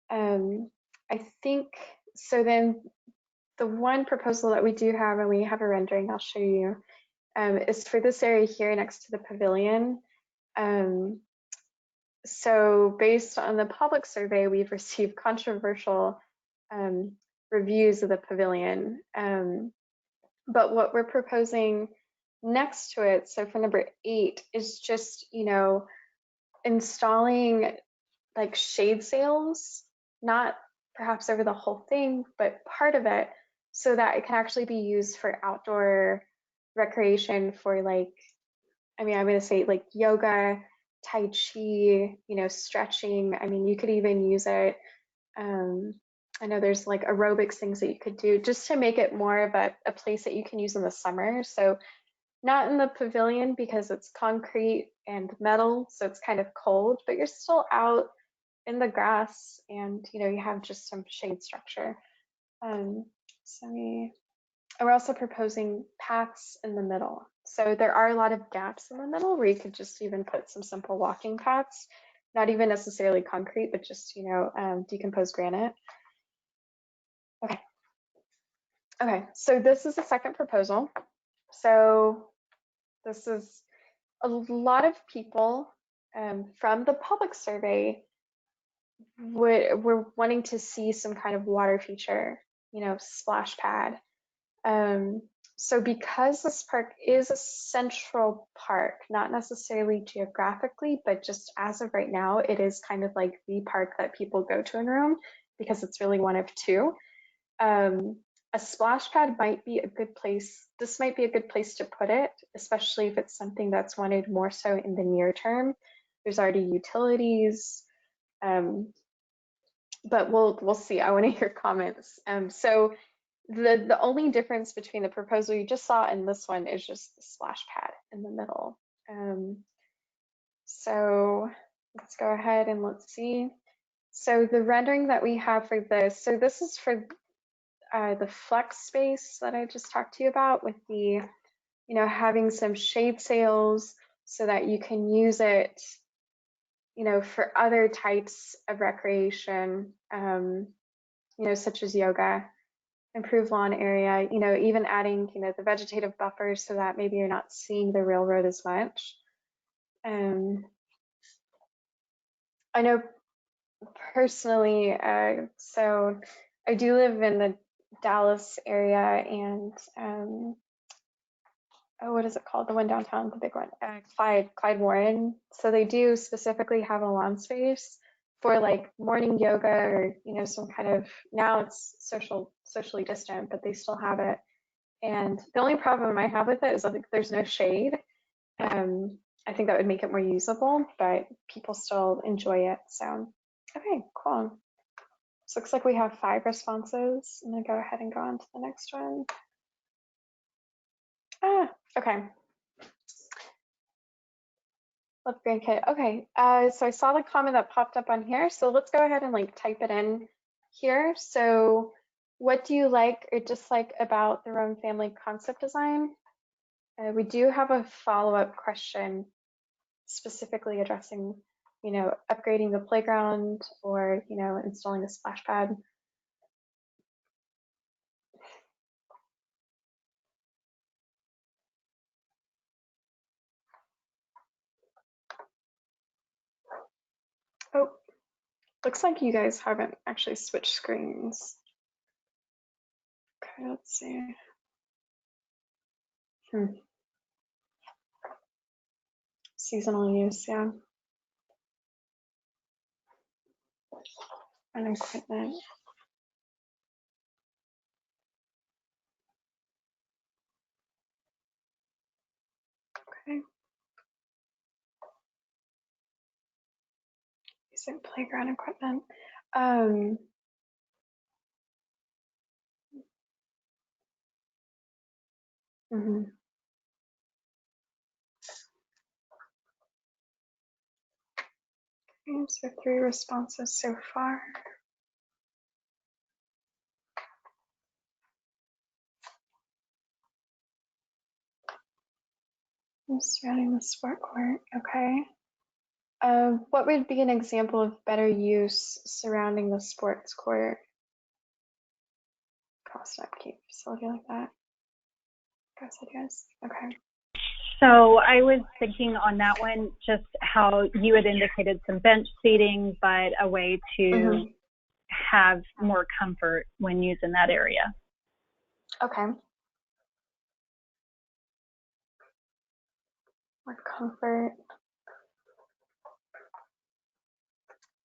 I think, so then the one proposal that we do have, and we have a rendering I'll show you, is for this area here next to the pavilion. So based on the public survey, we've received controversial reviews of the pavilion. But what we're proposing next to it, so for number 8, is just, installing like shade sails, not perhaps over the whole thing, but part of it, so that it can actually be used for outdoor recreation for I'm going to say like yoga, Tai Chi, stretching. I mean, you could even use it. I know there's like aerobics things that you could do just to make it more of a place that you can use in the summer. So not in the pavilion because it's concrete and metal, so it's kind of cold, but you're still out in the grass and you have just some shade structure. We're also proposing paths in the middle. So there are a lot of gaps in the middle where you could just even put some simple walking paths, not even necessarily concrete, but just, decomposed granite. Okay, so this is the second proposal. So this is a lot of people from the public survey were wanting to see some kind of water feature, splash pad. So because this park is a central park, not necessarily geographically, but just as of right now, it is kind of like the park that people go to in Rome because it's really one of two. A splash pad might be a good place. This might be a good place to put it, especially if it's something that's wanted more so in the near term. There's already utilities, but we'll see. I want to hear comments. So the only difference between the proposal you just saw and this one is just the splash pad in the middle. So let's go ahead and let's see. So the rendering that we have for this, so this is for the flex space that I just talked to you about with the, having some shade sails so that you can use it, for other types of recreation, such as yoga, improve lawn area, even adding, the vegetative buffers so that maybe you're not seeing the railroad as much. I know personally, so I do live in the Dallas area and what is it called? The one downtown, the big one, Clyde Warren. So they do specifically have a lawn space for like morning yoga or some kind of, now it's socially distant, but they still have it. And the only problem I have with it is I think there's no shade. I think that would make it more usable, but people still enjoy it. So, okay, cool. So looks like we have 5 responses. I'm gonna go ahead and go on to the next one. Okay. Love grandkid. Okay, so I saw the comment that popped up on here. So let's go ahead and like type it in here. So what do you like or dislike about the Rome family concept design? We do have a follow-up question specifically addressing, upgrading the playground or, installing a splash pad. Oh, looks like you guys haven't actually switched screens. Okay, let's see. Seasonal use, yeah. And equipment. Okay. Using playground equipment. Mhm. Okay, so 3 responses so far. Surrounding the sport court, okay. What would be an example of better use surrounding the sports court? Cost and upkeep facility like that. Guys, ideas. Okay. So I was thinking on that one, just how you had indicated some bench seating, but a way to have more comfort when using that area. Okay. More comfort.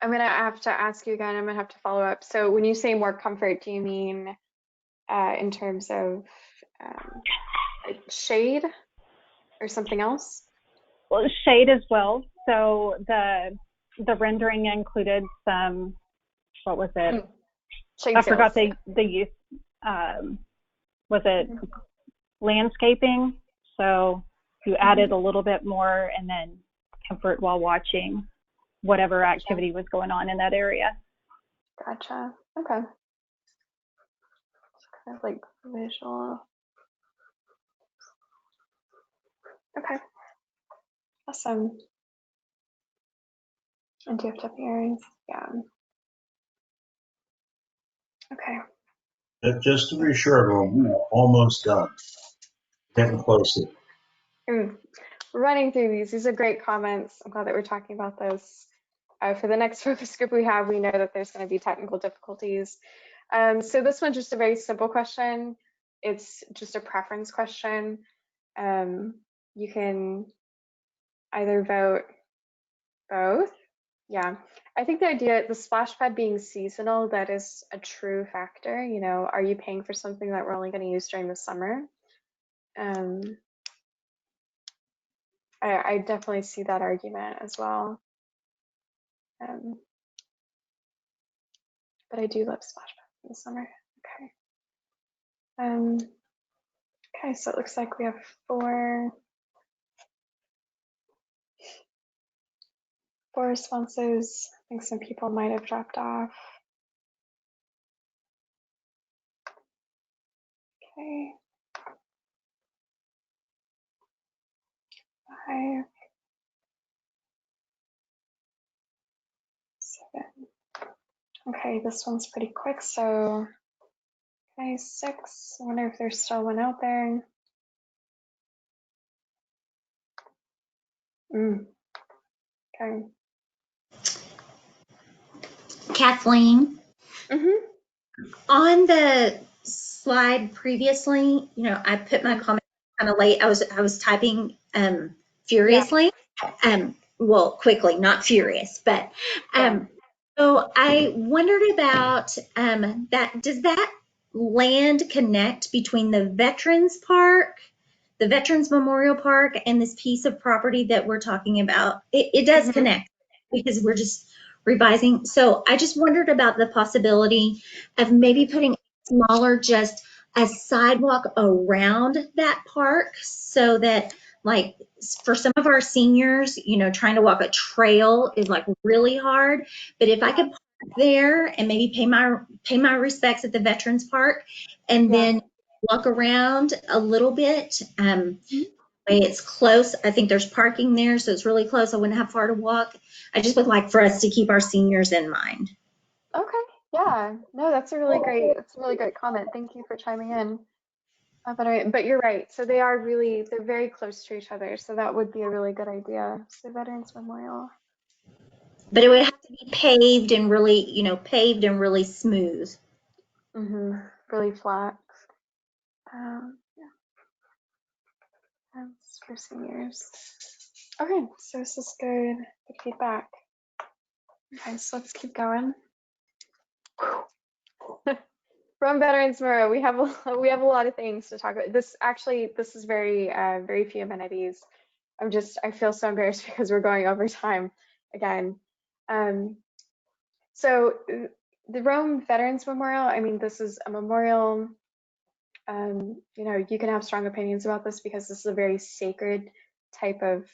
I'm gonna have to ask you again. I'm gonna have to follow up. So when you say more comfort, do you mean in terms of like shade or something else? Well, shade as well. So the rendering included some, what was it? Shade I sails. forgot the use. Was it landscaping? So you added a little bit more, and then comfort while watching whatever activity was going on in that area. Gotcha. Okay. It's kind of like visual. Okay. Awesome. And do you have to areas? Yeah. Okay. Just to be sure, everyone, we're almost done. Getting closer. Running through these. These are great comments. I'm glad that we're talking about this. For the next focus group we have, we know that there's going to be technical difficulties. So this one's just a very simple question. It's just a preference question. You can either vote both. Yeah, I think the idea, the splash pad being seasonal, that is a true factor. Are you paying for something that we're only going to use during the summer? I definitely see that argument as well. But I do love splash pads in the summer. Okay. Okay, so it looks like we have 4 responses. I think some people might have dropped off. Okay. 5, 7. Okay, this one's pretty quick. So, okay, 6. I wonder if there's still one out there. Okay. Kathleen, on the slide previously, I put my comment kind of late. I was typing furiously. Well, quickly, not furious, but so I wondered about that. Does that land connect between the Veterans Park, the Veterans Memorial Park, and this piece of property that we're talking about? It does connect, because we're just revising. So I just wondered about the possibility of maybe putting smaller, just a sidewalk around that park, so that like for some of our seniors, trying to walk a trail is like really hard. But if I could park there and maybe pay my respects at the Veterans Park and then walk around a little bit, it's close. I think there's parking there, so it's really close. I wouldn't have far to walk. I just would like for us to keep our seniors in mind. Okay. Yeah. No, that's a really great comment. Thank you for chiming in. But you're right. So they're very close to each other. So that would be a really good idea. So Veterans Memorial. But it would have to be paved and really smooth. Really flat. Yeah. That's for seniors. Okay. So this is good feedback. Okay. So let's keep going. From Veterans Memorial, we have a lot of things to talk about. This is very few amenities. I feel so embarrassed because we're going over time again. So the Rome Veterans Memorial, I mean, this is a memorial. You can have strong opinions about this because this is a very sacred type of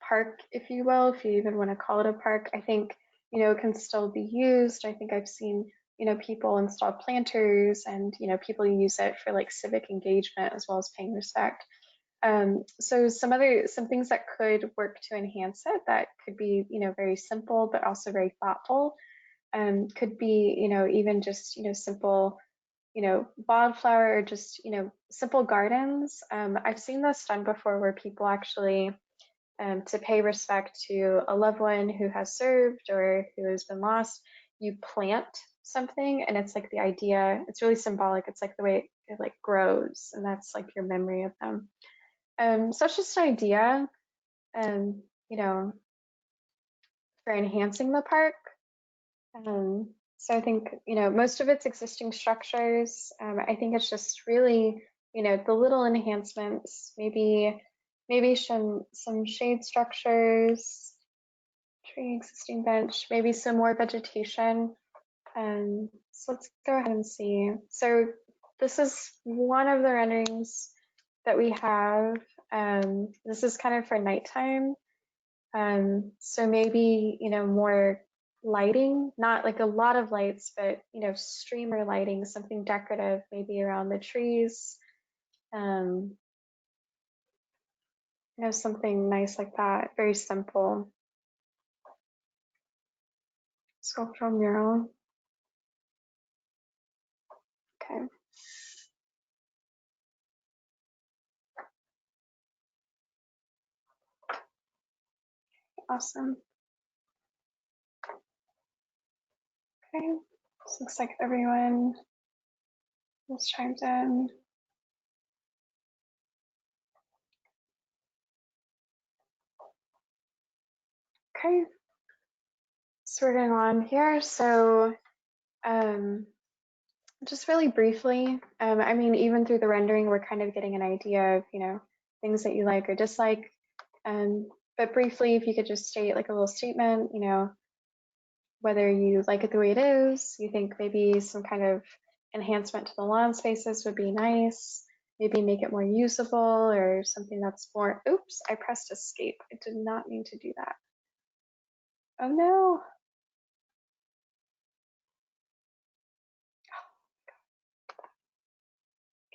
park, if you will, if you even want to call it a park. I think, it can still be used. I think I've seen, people install planters and, people use it for like civic engagement as well as paying respect. So some things that could work to enhance it that could be, very simple, but also very thoughtful. Could be, even just, simple, wildflower or just, simple gardens. I've seen this done before where people actually, to pay respect to a loved one who has served or who has been lost, you plant something, and it's like the idea, it's really symbolic. It's like the way it like grows, and that's like your memory of them. So it's just an idea, for enhancing the park. So I think, most of it's existing structures. I think it's just really, the little enhancements, maybe some shade structures, tree, existing bench, maybe some more vegetation. So let's go ahead and see. So this is one of the renderings that we have. This is kind of for nighttime. So maybe, more lighting, not like a lot of lights, but, streamer lighting, something decorative, maybe around the trees. Something nice like that, very simple. Sculptural mural. Okay. Awesome. Okay. This looks like everyone has chimed in. Okay. So we're going on here. So just really briefly, I mean, even through the rendering, we're kind of getting an idea of, things that you like or dislike. But briefly, if you could just state like a little statement, whether you like it the way it is, you think maybe some kind of enhancement to the lawn spaces would be nice, maybe make it more usable or something that's more, oops, I pressed escape. I did not mean to do that. Oh no.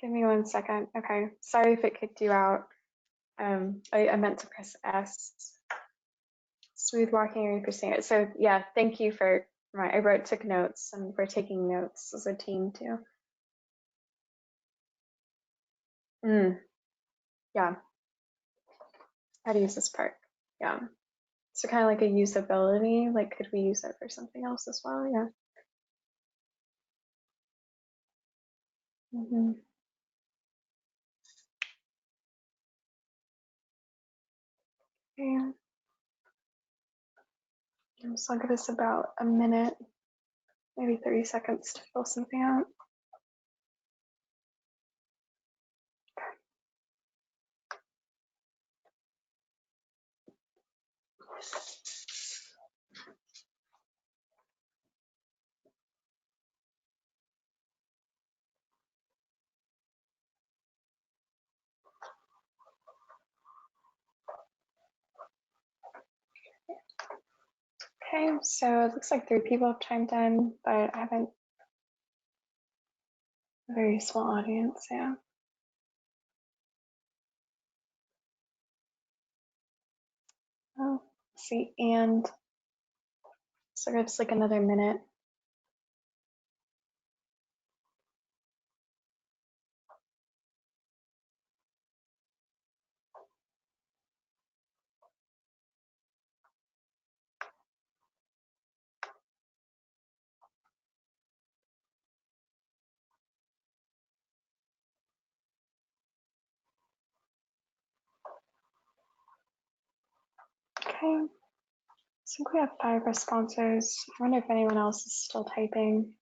Give me 1 second. Okay, sorry if it kicked you out. I meant to press S. Smooth walking and percent it. So yeah, thank you for took notes, and we're taking notes as a team too. Yeah. How to use this part. Yeah. So kind of like a usability, like could we use it for something else as well? Yeah. Yeah. So I'll give us about a minute, maybe 30 seconds to fill something out. Okay, so it looks like 3 people have chimed in, but I haven't a very small audience, yeah. Oh, let's see, and so it's like another minute. Okay, so we have 5 responses. I wonder if anyone else is still typing.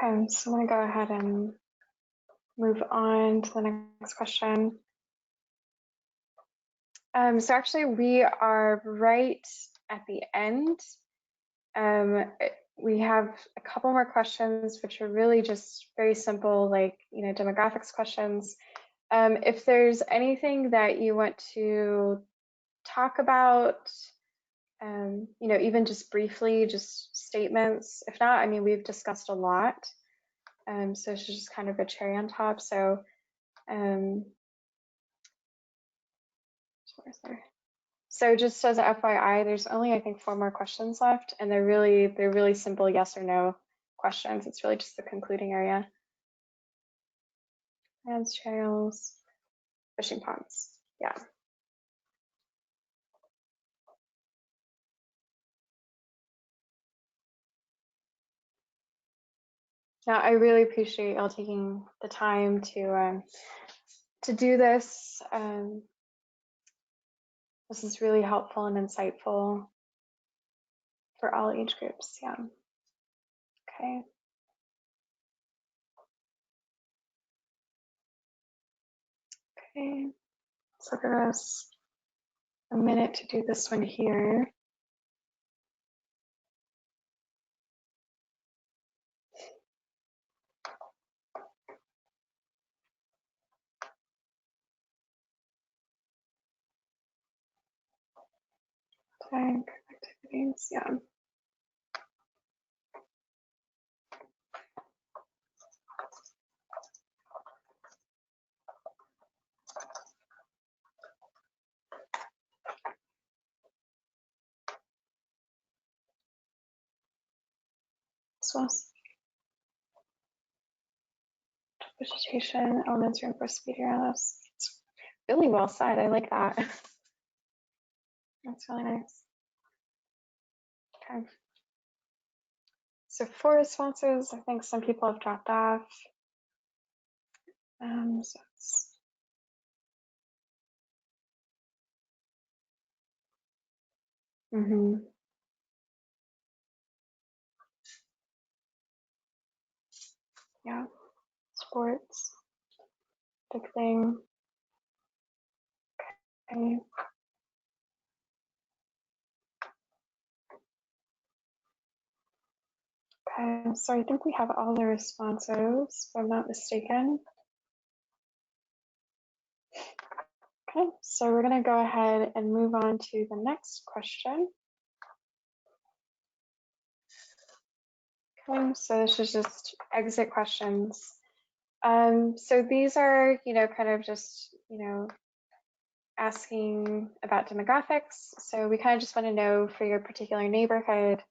Okay, so I'm gonna go ahead and move on to the next question. So actually we are right at the end. We have a couple more questions, which are really just very simple, like, demographics questions. If there's anything that you want to talk about, even just briefly, just statements. If not, I mean, we've discussed a lot. So it's just kind of a cherry on top. So, so just as an FYI, there's only, I think, 4 more questions left, and they're really simple yes or no questions. It's really just the concluding area. Lands, trails, fishing ponds. Yeah. Now, I really appreciate y'all taking the time to do this. This is really helpful and insightful for all age groups. Yeah. Okay. Okay. So give us a minute to do this one here. Tag activities. Yeah. So vegetation, elements reinforce speed around us. It's really well said. I like that. That's really nice. Okay. So 4 responses. I think some people have dropped off. So it's yeah, sports, big thing. Okay. Okay, so I think we have all the responses, if I'm not mistaken. Okay, so we're gonna go ahead and move on to the next question. Okay, so this is just exit questions. So these are, kind of just, asking about demographics. So we kind of just want to know for your particular neighborhood,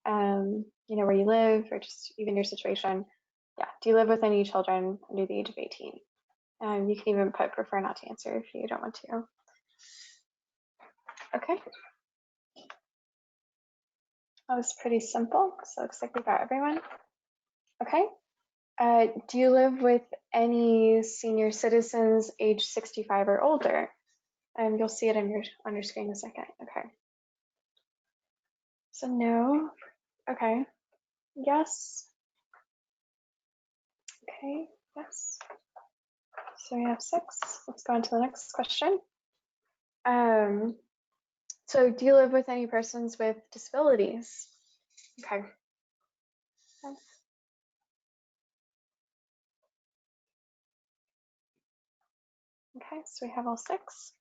where you live, or just even your situation. Yeah, do you live with any children under the age of 18? You can even put prefer not to answer if you don't want to. Okay. That was pretty simple. So it looks like we got everyone. Okay. Do you live with any senior citizens age 65 or older? and you'll see it on your screen in a second. Okay. So no. Okay. Yes. Okay. Yes. So we have 6. Let's go on to the next question. So do you live with any persons with disabilities? Okay. Yes. Okay, so we have all 6.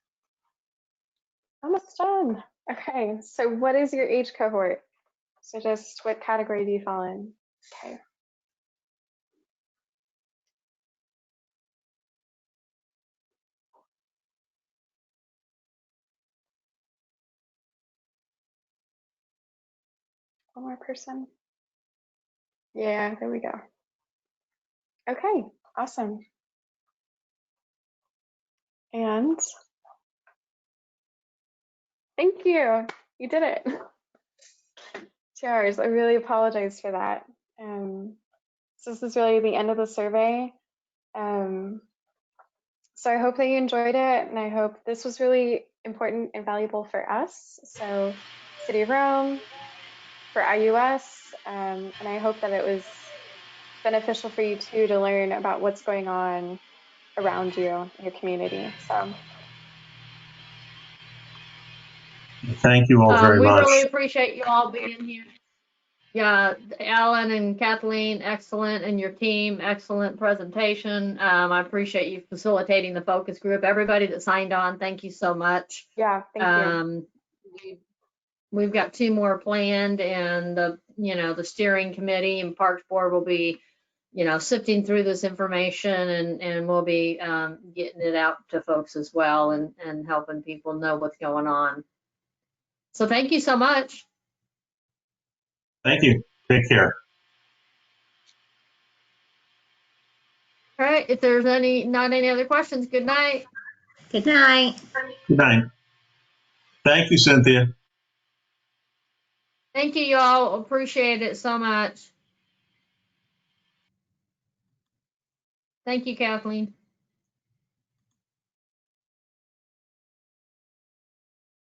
Almost done. Okay, so what is your age cohort? So just what category do you fall in? Okay. One more person. Yeah, there we go. Okay, awesome. And thank you. You did it. 2 hours. I really apologize for that. So this is really the end of the survey. So I hope that you enjoyed it, and I hope this was really important and valuable for us. So City of Rome, for IUS, and I hope that it was beneficial for you too to learn about what's going on around you in your community. So Thank you all very We much. really appreciate you all being here. Yeah, Alan and Kathleen, excellent, and your team, excellent presentation. I appreciate you facilitating the focus group. Everybody that signed on, thank you so much. yeah, thank you. We've got 2 more planned, and the steering committee and Parks Board will be, sifting through this information, and we'll be getting it out to folks as well, and helping people know what's going on. So thank you so much. Thank you. Take care. All right, if there's not any other questions, good night. Good night. Good night. Thank you, Cynthia. Thank you, y'all. Appreciate it so much. Thank you, Kathleen.